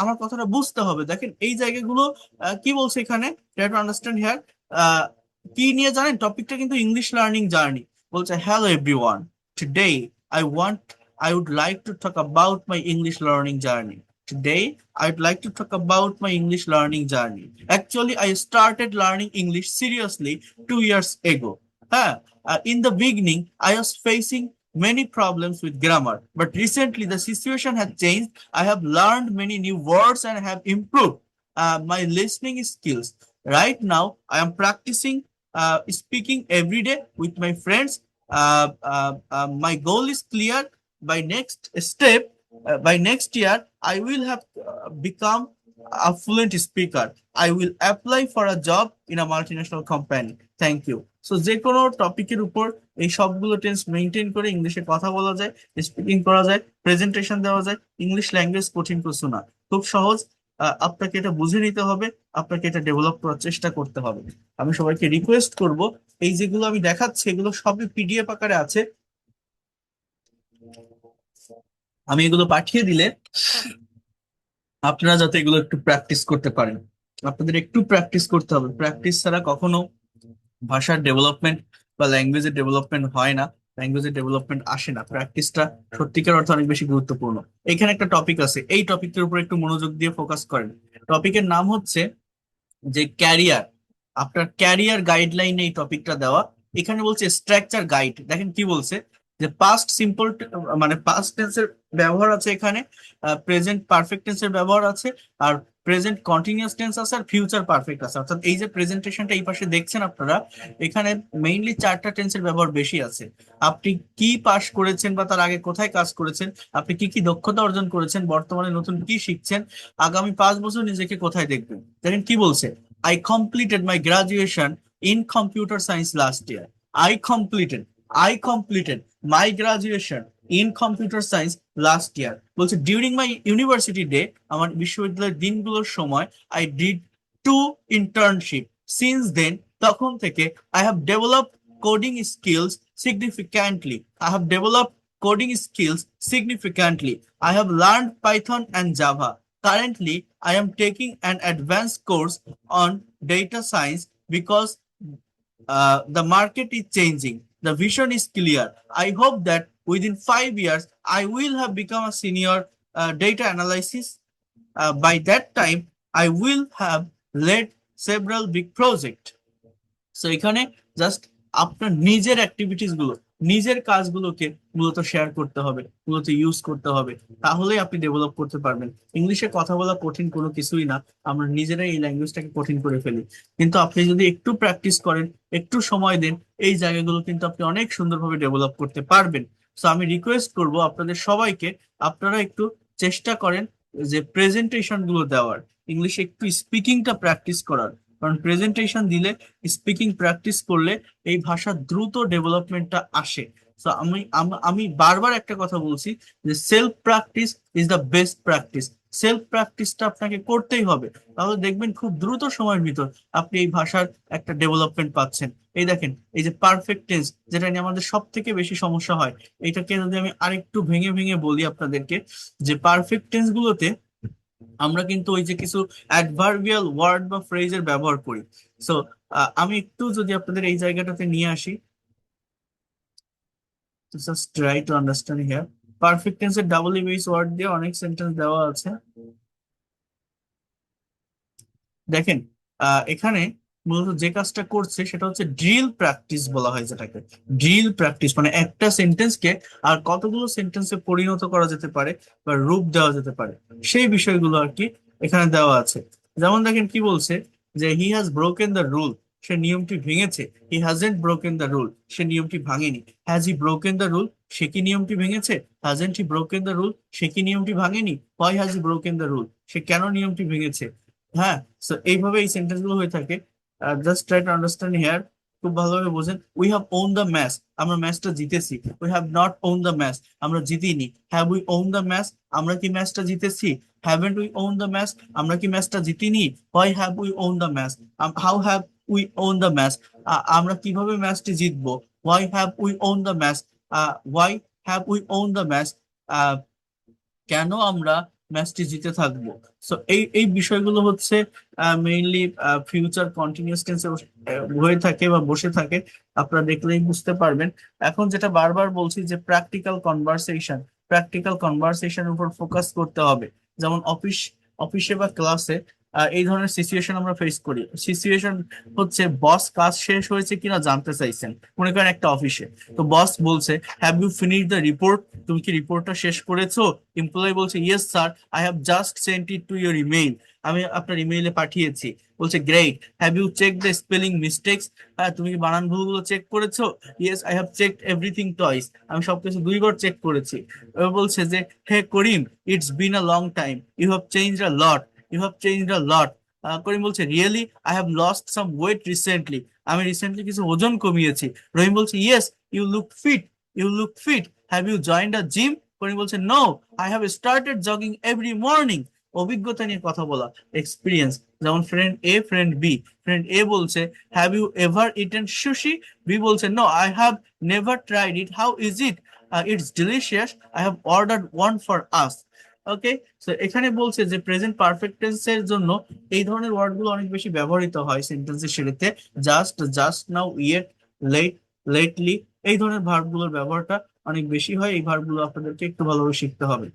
আমার কথাটা বুঝতে হবে। দেখেন এই জায়গাগুলো কি বলছে এখানে, ট্রাই টু আন্ডারস্ট্যান্ড হিয়ার। কি নিয়ে জানেন? টপিকটা কিন্তু ইংলিশ লার্নিং জার্নি। বলছে, hello everyone, today I want I would like to talk about my English learning journey. Today, I'd like to talk about my English learning journey. Actually, I started learning English seriously 2 years ago. In the beginning, I was facing many problems with grammar, but recently the situation has changed. I have learned many new words and have improved my listening skills. Right now, I am practicing speaking every day with my friends. My goal is clear. By next year, I will have become a fluent speaker. I will apply for a job in a multinational company. Thank you. So যে কোনো টপিকের উপর এই সবগুলো tense maintain করে ইংলিশে কথা বলা যায়, স্পিকিং করা যায়, প্রেজেন্টেশন দেওয়া যায়। ইংলিশ ল্যাঙ্গুয়েজ কঠিন কিছু না, খুব সহজ। আপনাকে এটা বুঝে নিতে হবে, আপনাকে এটা ডেভেলপ করার চেষ্টা করতে হবে। আমি সবাইকে রিকোয়েস্ট করব, এই যেগুলো আমি দেখাচ্ছি এগুলো সবই পিডিএফ আকারে আছে, আমি এগুলো পাঠিয়ে দিলে আপনারা যাতে এগুলো একটু প্র্যাকটিস করতে পারেন। আপনাদের একটু প্র্যাকটিস করতে হবে, প্র্যাকটিস ছাড়া কখনো ভাষার ডেভেলপমেন্ট বা ল্যাঙ্গুয়েজের ডেভেলপমেন্ট হয় না, ল্যাঙ্গুয়েজের ডেভেলপমেন্ট আসে না। প্র্যাকটিসটা সত্যিকার অর্থে অনেক বেশি গুরুত্বপূর্ণ। এখানে একটা টপিক আছে, এই টপিকের উপর একটু মনোযোগ দিয়ে ফোকাস করেন। টপিকের নাম হচ্ছে যে ক্যারিয়ার। আপনার ক্যারিয়ার গাইডলাইনে এই টপিকটা দেওয়া। এখানে বলছে স্ট্রাকচার গাইড, দেখেন কি বলছে, যে পাস্ট সিম্পল মানে পাস্ট টেন্সের ব্যবহার আছে এখানে, প্রেজেন্ট পারফেক্ট টেন্সের ব্যবহার আছে, আর প্রেজেন্ট কন্টিনিউয়াস টেন্স আছে, আর ফিউচার পারফেক্ট আছে। অর্থাৎ এই যে প্রেজেন্টেশনটা এই পাশে দেখছেন আপনারা, এখানে মেইনলি চারটা টেন্সের ব্যবহার বেশি আছে। আপনি কি পাস করেছেন বা তার আগে কোথায় কাজ করেছেন, আপনি কি কি দক্ষতা অর্জন করেছেন, বর্তমানে নতুন কি শিখছেন, আগামী 5 বছর নিজেকে কোথায় দেখবেন। দেখেন কি বলছে, I completed my graduation in computer science last year. I completed, I completed my graduation in computer science last year. বলছে ডিউরিং মাই ইউনিভার্সিটি ডে, আমার বিশ্ববিদ্যালয়ের দিনগুলোর সময়, I did 2 internship. Since then, তখন থেকে, I have developed coding skills significantly. I have developed coding skills significantly. I have learned Python and Java. Currently, I am taking an advanced course on data science because the market is changing. The vision is clear. I hope that within 5 years, I will have become a senior data analysis. By that time, I will have led several big projects. So এখানে just আপনার নিজের activities গুলো, নিজের কাজগুলোকে মূলত share করতে হবে, মূলত ইউজ করতে হবে, তাহলেই আপনি ডেভেলপ করতে পারবেন। ইংলিশে কথা বলা কঠিন কোনো কিছুই না, আমরা নিজেরাই এই ল্যাঙ্গুয়েজটাকে কঠিন করে ফেলি। কিন্তু আপনি যদি একটু প্র্যাকটিস করেন, একটু সময় দেন, এই জায়গাগুলো কিন্তু আপনি অনেক সুন্দরভাবে ডেভেলপ করতে পারবেন। সো আমি রিকোয়েস্ট করব আপনাদের সবাইকে, আপনারা একটু চেষ্টা করেন যে প্রেজেন্টেশন গুলো দেওয়ার, ইংলিশে একটু স্পিকিংটা প্র্যাকটিস করার। কারণ প্রেজেন্টেশন দিলে, স্পিকিং প্র্যাকটিস করলে এই ভাষার দ্রুত ডেভেলপমেন্টটা আসে। তো আমি বারবার একটা কথা বলছি যে self practice is the best practice. Self প্র্যাকটিসটা আপনাকে করতেই হবে, তাহলে দেখবেন খুব দ্রুত সময়ের ভিতর আপনি এই ভাষার একটা ডেভেলপমেন্ট পাচ্ছেন। এই দেখেন, এই যে পারফেক্ট টেন্স, যেটা নিয়ে আমাদের সব থেকে বেশি সমস্যা হয়, এটাকে যদি আমি আরেকটু ভেঙে ভেঙে বলি আপনাদেরকে, যে পারফেক্ট টেন্স গুলোতে আমরা কিন্তু ওই যে কিছু অ্যাডভার্বিয়াল ওয়ার্ড বা ফ্রেজের ব্যবহার করি। সো আমি একটু যদি আপনাদের এই জায়গাটাতে নিয়ে আসি, just try to understand here. Perfect টেন্সের ডাবল বেস ওয়ার্ড দিয়ে অনেক সেন্টেন্স দেওয়া আছে। দেখেন, এখানে মূলত যে কাজটা করছে সেটা হচ্ছে ড্রিল প্র্যাকটিস বলা হয় যেটাকে। ড্রিল প্র্যাকটিস মানে একটা সেন্টেন্সকে আর কতগুলো সেন্টেন্সে পরিণত করা যেতে পারে বা রূপ দেওয়া যেতে পারে, সেই বিষয়গুলো আর কি এখানে দেওয়া আছে। যেমন দেখেন কি বলছে, যে he has broken the rule, সে নিয়মটি ভেঙেছে। He hasn't broken the rule, সে নিয়মটি ভাঙেনি। Has he broken the rule, সে কি নিয়মটি ভেঙেছে। Hasn't he broken the rule, সে কি নিয়মটি ভাঙেনি। Why has he broken the rule, সে কেন নিয়মটি ভেঙেছে। হ্যাঁ, তো এইভাবে এই সেন্টেন্স গুলো হয়ে থাকে। Just try to understand here, খুব ভালোভাবে বোঝেন। We have won the match, আমরা ম্যাচটা জিতেছি। We have not won the match, আমরা জিতিনি। Have we won the match, আমরা কি ম্যাচটা জিতেছি। Haven't we won the match, আমরা কি ম্যাচটা জিতিনি। Why have we won the match, how have we won the match, আমরা কিভাবে ম্যাচটি জিতবো। Why have we won the match, why have we won the match, কেন আমরা ম্যাচটি জিতে থাকবো। সো এই এই বিষয়গুলো হচ্ছে মেইনলি ফিউচার কন্টিনিউয়াস টেন্সে হয়ে থাকে বা বসে থাকে, আপনারা দেখলেই বুঝতে পারবেন। এখন যেটা বারবার বলছি যে প্র্যাকটিক্যাল কনভারসেশন, প্র্যাকটিক্যাল কনভারসেশনের উপর ফোকাস করতে হবে। যেমন অফিসে বা ক্লাসে এই ধরনের সিচুয়েশন আমরা ফেস করি। সিচুয়েশন হচ্ছে বস কাজ শেষ হয়েছে কিনা জানতে চাইছেন, মনে করেন একটা অফিসে। তো বস বলছে, have you finish the report, তুমি কি রিপোর্টটা শেষ করেছো। এমপ্লয়ি বলছে, yes sir, I have just sent it to your email, আমি আপনার ইমেইলে পাঠিয়েছি। বলছে, great, have you check the spelling mistakes, হ্যাঁ তুমি কি বানান ভুলগুলো চেক করেছো। Yes, I have checked everything twice, আমি সবকিছু 2 বার চেক করেছি। এবার বলছে যে, হে Karim, it's been a long time, you have changed a lot, you have changed a lot. Karim বলছে, really, I have lost some weight recently, আমি রিসেন্টলি কিছু ওজন কমিয়েছি। রহিম বলছে, yes, you look fit, you look fit, have you joined a gym. Karim বলছে, no, I have started jogging every morning. অভিজ্ঞতা নিয়ে কথা বলা, এক্সপিরিয়েন্স। যেমন friend A, friend B. Friend A বলছে, have you ever eaten sushi. B বলছে, no, I have never tried it, how is it. It's delicious, I have ordered one for us. Okay, তো এখানে বলছে যে present perfect টেন্সের জন্য এই ধরনের ওয়ার্ড গুলো অনেক বেশি ব্যবহৃত হয় সেন্টেন্সের শুরুতে। Just, just now, yet, late, lately, এই ধরনের ভার্ব গুলোর ব্যবহারটা অনেক বেশি হয়। এই ভার্ব গুলো আপনাদেরকে একটু ভালোভাবে শিখতে হবে।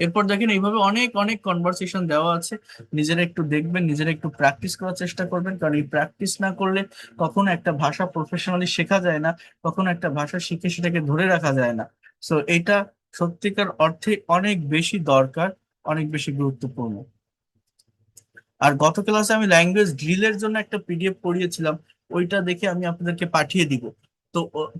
এরপর দেখেন এইভাবে অনেক অনেক কনভারসেশন দেওয়া আছে, নিজেরা একটু দেখবেন, নিজেরা একটু প্র্যাকটিস করার চেষ্টা করবেন, কারণ এই প্র্যাকটিস না করলে কখনো একটা ভাষা প্রফেশনালি শেখা যায় না, কখনো একটা ভাষা শিখে সেটাকে ধরে রাখা যায় না। সো এটা সত্যিকার অর্থে অনেক বেশি দরকার, অনেক বেশি গুরুত্বপূর্ণ। আর গত ক্লাসে আমি ল্যাঙ্গুয়েজ ড্রিলের জন্য একটা পিডিএফ পড়িয়েছিলাম, ওইটা দেখে আমি আপনাদেরকে পাঠিয়ে দিব।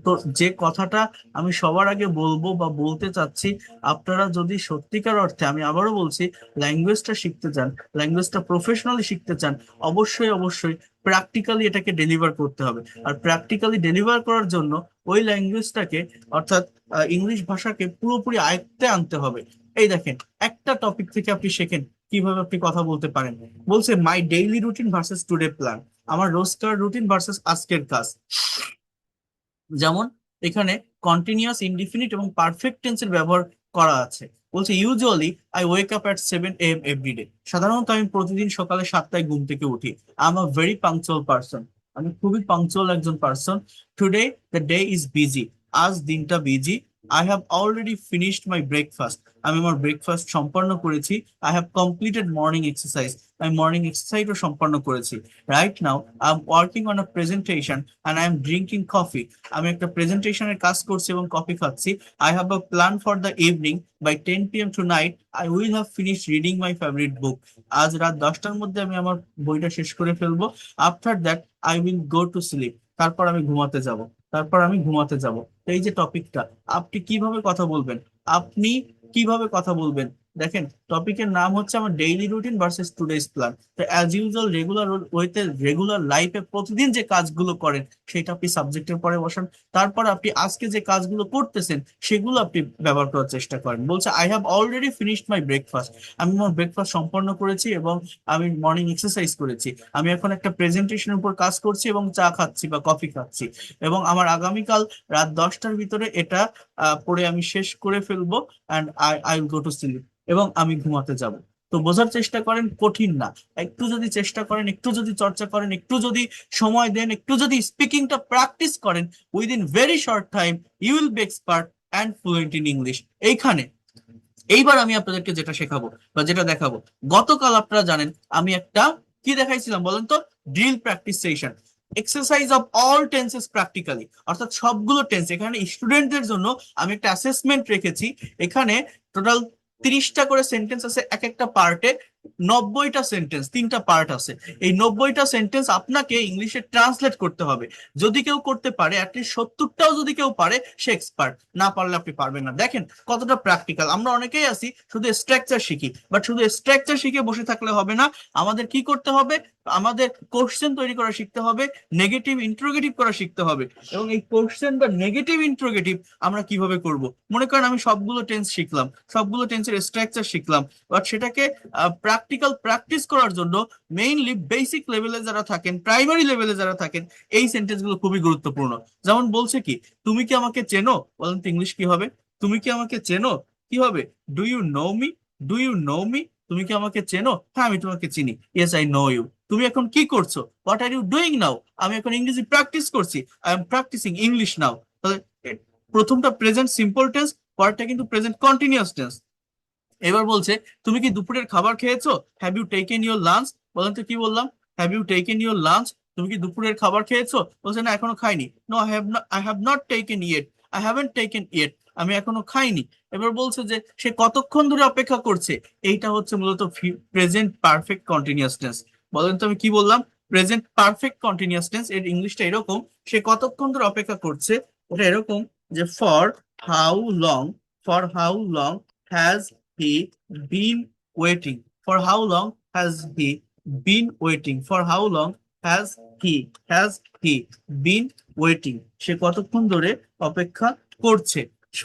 তো যে কথাটা আমি সবার আগে বলবো বা বলতে চাচ্ছি, আপনারা যদি সত্যিকার অর্থে, আমি আবারও বলছি, ল্যাঙ্গুয়েজটা শিখতে চান, ল্যাঙ্গুয়েজটা প্রফেশনালি শিখতে চান, অবশ্যই অবশ্যই প্র্যাকটিক্যালি এটাকে ডেলিভার করতে হবে। আর প্র্যাকটিক্যালি ডেলিভার করার জন্য ওই ল্যাঙ্গুয়েজটাকে, অর্থাৎ ইংলিশ ভাষাকে পুরোপুরি আয়ত্তে আনতে হবে। এই দেখেন, একটা টপিক থেকে আপনি শেখেন কিভাবে আপনি কথা বলতে পারেন। বলছে my daily routine versus today plan, আমার রোজকার রুটিন ভার্সেস আজকের কাজ। যেমন এখানে কন্টিনিউয়াস, ইনডিফিনিট এবং পারফেক্ট টেন্সের ব্যবহার করা আছে। বলছে usually I wake up at 7 AM everyday, সাধারণত আমি প্রতিদিন সকালে 7টায় ঘুম থেকে উঠি। I am a very punctual person, আমি খুবই পাংচুয়াল একজন person. Today the day is busy, আজ দিনটা busy. I have already finished my breakfast, আমি আমার ব্রেকফাস্ট সম্পন্ন করেছি। I have completed morning exercise, আমি মর্নিং এক্সারসাইজও সম্পন্ন করেছি। Right now I am working on a presentation and I am drinking coffee, আমি একটা প্রেজেন্টেশনের কাজ করছি এবং কফি খাচ্ছি। I have a plan for the evening, by 10 PM tonight I will have finish reading my favourite book, আজ রাত 10টার মধ্যে আমি আমার বইটা শেষ করে ফেলবো। After that I will go to sleep, তারপর আমি ঘুমাতে যাব, তারপর আমি ঘুমাতে যাব। এই যে টপিকটা, আপনি কিভাবে কথা বলবেন, আপনি কিভাবে কথা বলবেন, দেখেন টপিকের নাম হচ্ছে আমার daily routine versus today's plan. তো অ্যাজ ইউজুয়াল রেগুলার ওয়েতে, রেগুলার লাইফে প্রতিদিন যে কাজগুলো করেন সেটা আপনি সাবজেক্টের পরে বসান, তারপর আপনি আজকে যে কাজগুলো করতেছেন সেগুলো আপনি ব্যবহার করার চেষ্টা করেন। বলছে I have already finished my breakfast, আমি আমার ব্রেকফাস্ট সম্পন্ন করেছি এবং আমি মর্নিং এক্সারসাইজ করেছি। আমি এখন একটা প্রেজেন্টেশনের উপর কাজ করছি এবং চা খাচ্ছি বা কফি খাচ্ছি, এবং আমার আগামীকাল রাত 10টার ভিতরে এটা পড়ে আমি শেষ করে ফেলবো, and I will go to sleep, এবং আমি ঘুমাতে যাব। তো বোঝার চেষ্টা করেন, কঠিন না। একটু যদি চেষ্টা করেন, একটু যদি চর্চা করেন, একটু যদি সময় দেন, একটু যদি স্পিকিংটা প্র্যাকটিস করেন, within very short time you will be expert and fluent in English. এইখানে এইবার আমি আপনাদেরকে যেটা শেখাবো বা যেটা দেখাবো, গতকাল আপনারা জানেন আমি একটা কি দেখাইছিলাম বলেন তো, drill practice session, exercise of all tenses practically, অর্থাৎ সবগুলো টেন্স। এখানে স্টুডেন্টদের জন্য আমি একটা অ্যাসেসমেন্ট রেখেছি। এখানে টোটাল 30টা করে সেন্টেন্স আছে, এক একটা পার্টে 90টা সেন্টেন্স, 3টা পার্ট আছে। এই 90টা সেন্টেন্স আপনাকে ইংলিশে ট্রান্সলেট করতে হবে। যদি কেউ করতে পারে, অ্যাটলিস্ট 70টাও যদি কেউ পারে, সে এক্সপার্ট। না পারলে আপনি পারবেন না। দেখেন কতটা প্র্যাকটিক্যাল। আমরা অনেকেই আছি শুধু স্ট্রাকচার শিখি, বাট শুধু স্ট্রাকচার শিখে বসে থাকলে হবে না। আমাদের কি করতে হবে, আমাদের কোশ্চেন তৈরি করা শিখতে হবে, নেগেটিভ ইন্ট্রোগেটিভ করা শিখতে হবে। এবং এই কোশ্চেন বা নেগেটিভ ইন্ট্রোগেটিভ আমরা কিভাবে করব, মনে করেন আমি সবগুলো টেন্স শিখলাম, সবগুলো টেন্সের স্ট্রাকচার শিখলাম, বাট সেটাকে প্র্যাকটিক্যাল প্র্যাকটিস করার জন্য মেইনলি বেসিক লেভেলে যারা থাকেন, প্রাইমারি লেভেলে যারা থাকেন, এই সেন্টেন্স গুলো খুবই গুরুত্বপূর্ণ। যেমন বলছে কি, তুমি কি আমাকে চেনো, বলেন তো ইংলিশ কি হবে? তুমি কি আমাকে চেনো, কি হবে? Do you know me, do you know me, তুমি কি আমাকে চেনো? হ্যাঁ আমি তোমাকে চিনি, ইয়েস আই নো ইউ। তুমি এখন কি করছো, what are you doing now, আমি এখন ইংরেজি প্র্যাকটিস করছি, I am practising English now. তাহলে প্রথমটা প্রেজেন্ট সিম্পল টেন্স, পরেরটা কিন্তু প্রেজেন্ট কন্টিনিউয়াস টেন্স। এবার বলছে তুমি কি দুপুরের খাবার খেয়েছো, have you taken your lunch, বলেন তো কি বললাম, have you taken your lunch, তুমি কি দুপুরের খাবার খেয়েছো? বলছে না এখনো খাইনি, no I have not taken yet, I haven't taken yet, আমি এখনো খাইনি। এবার বলছে যে সে কতক্ষণ ধরে অপেক্ষা করছে, এইটা হচ্ছে মূলত প্রেজেন্ট পারফেক্ট কন্টিনিউয়াস টেন্স। বলেন তো আমি কি বললাম, প্রেজেন্ট পারফেক্ট কন্টিনিউয়াস টেন্স এর ইংলিশটা এরকম, সে কতক্ষণ ধরে অপেক্ষা করছে, ওটা এরকম যে how long for how long has he been waiting? For how long has he been waiting? For how long he has he been waiting? সে কতক্ষণ ধরে অপেক্ষা করছে।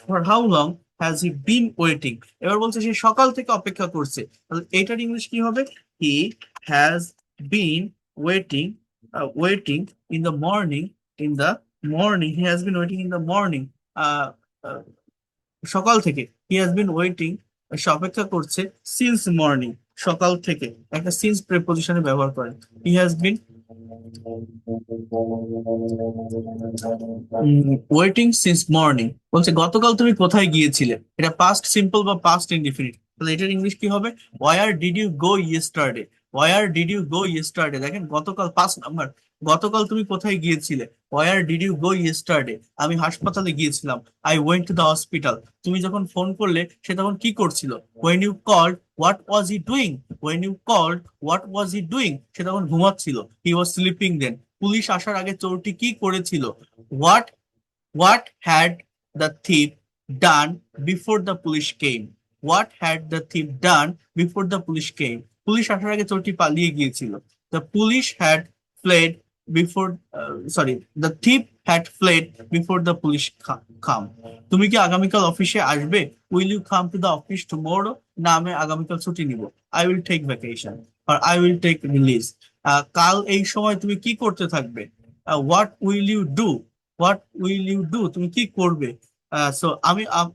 For how long has he been waiting? এবার বলছে সে সকাল থেকে অপেক্ষা করছে, তাহলে এটার ইংলিশ কি হবে? He has been waiting, waiting in the morning, in the morning. He has been waiting in the morning. Uh, uh, সকাল থেকে, হি হ্যাজ বিন ওয়েটিং, সে অপেক্ষা করছে, সিন্স মর্নিং, সকাল থেকে, একটা সিন্স প্রেপোজিশনে ব্যবহার করেন। He has been waiting since morning বলছে গতকাল তুমি কোথায় গিয়েছিলে, এটা পাস্ট সিম্পল বা পাস্ট ইনডিফিনিট, তাহলে এটার ইংলিশ কি হবে? Where did you go yesterday. Where did you go yesterday, দেখেন গতকাল পাস্ট নাম্বার, গতকাল তুমি কোথায় গিয়েছিলে? Where did you go yesterday, আমি হাসপাতালে গিয়েছিলাম। I went to the hospital, তুমি যখন ফোন করলে সে তখন কি করছিল? When you called what was he doing. When you called what was he doing, সে তখন ঘুমাচ্ছিল। হি ওয়াজ স্লিপিং দেন। পুলিশ আসার আগে চোরটি কি করেছিল? What What had the thief done before the police came? What had the thief done before the police came? Police আসার আগে চোরটি পালিয়ে গিয়েছিল। The police had fled before, sorry, the thief had fled before the police come. তুমি কি আগামীকাল অফিসে আসবে? Will you come to the office tomorrow? না, আমি আগামীকাল ছুটি নিব। I will take vacation or I will take release. কাল এই সময় তুমি কি করতে থাকবে? What will you do? What will you do, তুমি কি করবে? সো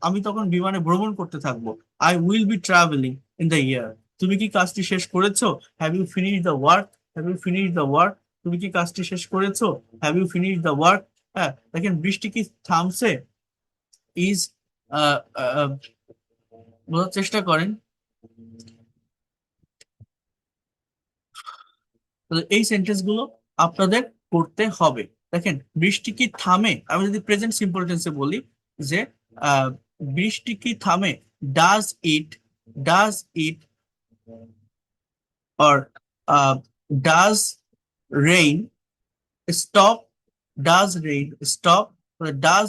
আমি তখন বিমানে ভ্রমণ করতে থাকবো। I will be travelling in the year. তুমি কি কাজটি শেষ করেছো? Have you finish the work? Have you finish the work, তুমি কি কাজটি শেষ করেছো? Have you finish the work. হ্যাঁ, দেখেন বৃষ্টি কি থামছে? ইজ, বোঝার চেষ্টা করেন। তো এই সেন্টেন্স গুলো আপনাদের করতে হবে। দেখেন বৃষ্টি কি থামে, আমি যদি প্রেজেন্ট সিম্পল টেন্সে বলি যে আহ, বৃষ্টি কি থামে, does it, does it, or does rain stop, does rain stop, does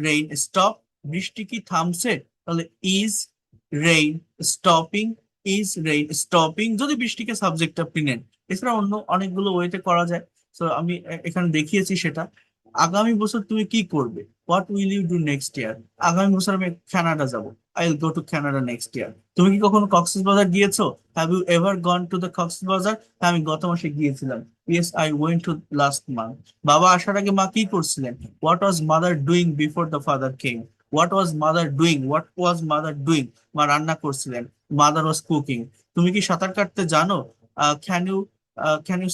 rain stop, বৃষ্টি কি থামছে, তাহলে is rain stopping, is rain stopping, যদি বৃষ্টিকে সাবজেক্ট আপনি নেন। এছাড়া অন্য অনেকগুলো ওয়েতে করা যায়। তো আমি এখানে দেখিয়েছি সেটা। আগামী বছর তুমি কি করবে? What will you do next year, আগামী বছর আমি কানাডা যাব। I will go to Canada next year. তুমি কি কখনো কক্সবাজার গিয়েছো? Have you ever gone to the Cox's Bazar? হ্যাঁ, আমি গত মাসে গিয়েছিলাম। Yes, I went to last month. বাবা আসার আগে মা কি করছিলেন? What was mother doing before the father came. What was mother doing, what was mother doing, মা রান্না করছিলেন। Mother was cooking. তুমি কি সাঁতার কাটতে জানো? Can you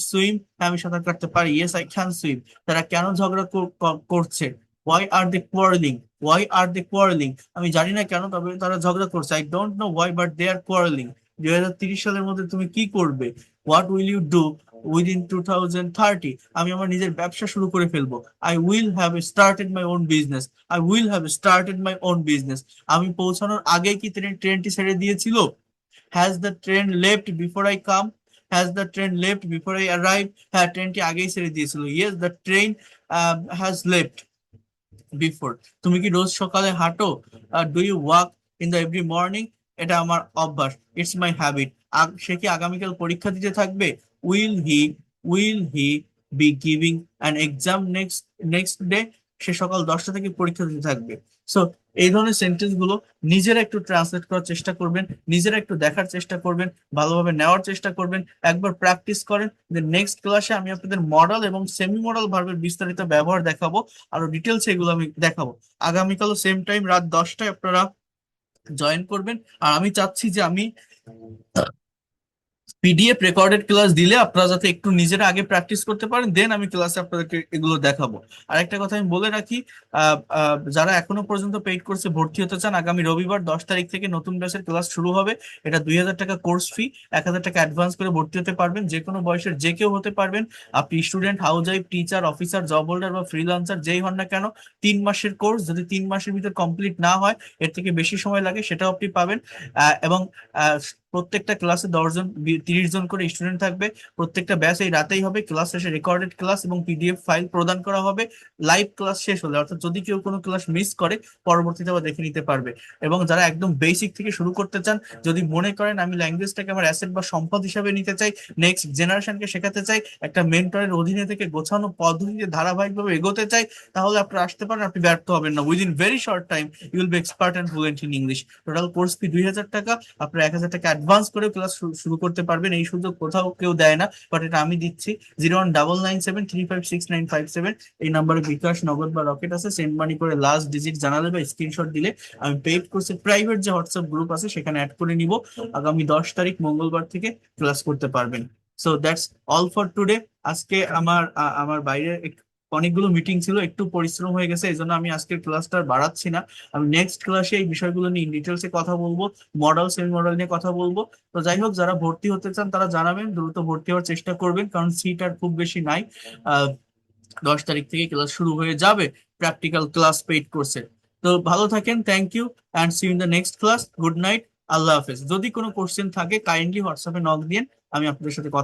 swim? হ্যাঁ, আমি সাঁতার কাটতে পারি। Yes, I can swim. তারা কেন ঝগড়া করছে? Why are they quarreling, why are they quarreling, আমি জানি না কেন, তবে তারা ঝগড়া করছে। I don't know why but they are quarreling. 2030 সালের মধ্যে তুমি কি করবে? What will you do within 2030? আমি আমার নিজের ব্যবসা শুরু করে ফেলবো। I will have started my own business. I will have started my own business. আমি পৌঁছানোর আগেই কি ট্রেনটি ছেড়ে দিয়েছিল? Has the train left before I come? Has the train left before I arrive? হ্যাঁ, ট্রেনটি আগেই ছেড়ে দিয়েছিল। Yes, the train has left before. তুমি কি রোজ সকালে হাঁটো? Do you walk in the every morning? এটা আমার অভ্যাস, ইটস মাই হ্যাবিট। সে কি আগামীকাল পরীক্ষা দিতে থাকবে? Will he, will he be giving an exam next next day? সে সকাল 10টা থেকে পরীক্ষা দিতে থাকবে। সো এই ধরনের সেন্টেন্স গুলো নিজেরা একটু ট্রান্সলেট করার চেষ্টা করবেন, নিজেরা একটু দেখার চেষ্টা করবেন, ভালোভাবে নেওয়ার চেষ্টা করবেন, একবার প্র্যাকটিস করেন। নেক্সট ক্লাসে আমি আপনাদের মডেল এবং সেমি মডেল ভার্বের বিস্তারিত ব্যবহার দেখাবো, আরো ডিটেলস এগুলো আমি দেখাবো। আগামীকালও সেম টাইম রাত 10টায় আপনারা জয়েন করবেন। আর আমি চাচ্ছি যে আমি পিডিএফ রেকর্ডেড ক্লাস দিলে আপনারা যাতে একটু নিজেরা আগে প্র্যাকটিস করতে পারেন, দেন আমি ক্লাসে আপনাদেরকে এগুলো দেখাবো। আর একটা কথা আমি বলে রাখি, যারা এখনো পর্যন্ত পেইড কোর্সে ভর্তি হতে চান, আগামী রবিবার 10 তারিখ থেকে নতুন ব্যাচের ক্লাস শুরু হবে। এটা 2000 টাকা কোর্স ফি, 1000 টাকা অ্যাডভান্স করে ভর্তি হতে পারবেন। যে কোনো বয়সের যে কেউ হতে পারবেন। আপনি student, house wife, teacher, officer, job holder বা ফ্রিল্যান্সার যেই হন না কেন, 3 মাসের কোর্স, যদি 3 মাসের ভিতর কমপ্লিট না হয়, এর থেকে বেশি সময় লাগে, সেটাও আপনি পাবেন। এবং আহ, প্রত্যেকটা ক্লাসে 10 জন 30 জন করে স্টুডেন্ট থাকবে। প্রত্যেকটা ব্যাচ এই রাতেই হবে। ক্লাস শেষে রেকর্ডেড ক্লাস এবং পিডিএফ ফাইল প্রদান করা হবে লাইভ ক্লাস শেষ হলে, অর্থাৎ যদি কেউ কোনো ক্লাস মিস করে পরবর্তীতে আবার দেখে নিতে পারবে। এবং যারা একদম বেসিক থেকে শুরু করতে চান, যদি মনে করেন আমি ল্যাঙ্গুয়েজটাকে আমার অ্যাসেট বা সম্পদ হিসাবে নিতে চাই, নেক্সট জেনারেশনকে শেখাতে চাই, একটা মেন্টরের অধীনে থেকে গোছানো পদ্ধতিতে ধারাবাহিকভাবে এগোতে চাই, তাহলে আপনারা আসতে পারেন। আপনি ব্যর্থ হবেন না। Within very short time you will be expert and fluent in English. Total course fee 2000 টাকা। আপনারা 1000 টাকা অ্যাডভান্স করে ক্লাস শুরু করতে পারবেন। এই সুযোগ কোথাও কেউ দেয় না, বাট এটা আমি দিচ্ছি। 01997356957, এই নাম্বারে বিকাশ, নগদ বা রকেট আছে। সেন্ড মানি করে লাস্ট ডিজিট জানালে বা স্ক্রিনশট দিলে আমি পেইড কোর্সে প্রাইভেট যে হোয়াটসঅ্যাপ গ্রুপ আছে সেখানে অ্যাড করে নিব। আগামী 10 তারিখ মঙ্গলবার থেকে ক্লাস করতে পারবেন। So that's all for today. আজকে আমার বাইরে অনেকগুলো মিটিং ছিল, একটু পরিশ্রম হয়ে গেছে, এই জন্য আমি আজকের ক্লাসটা বাড়াচ্ছি না। আমি নেক্সট ক্লাসে এই বিষয়গুলো নিয়ে ডিটেলসে কথা বলবো, মডেল সেমি মডেল নিয়ে কথা বলবো। তো যাই হোক, যারা ভর্তি হতে চান তারা জানাবেন, দ্রুত ভর্তি হওয়ার চেষ্টা করবেন, কারণ সিট আর খুব বেশি নাই। 10 তারিখ থেকে ক্লাস শুরু হয়ে যাবে, প্র্যাকটিক্যাল ক্লাস পেইড কোর্সে। তো ভালো থাকেন, thank you and see in the next class. Good night, আল্লাহ হাফেজ। যদি কোনো কোশ্চেন থাকে কাইন্ডলি হোয়াটসঅ্যাপে নক দিন, আমি আপনাদের সাথে কথা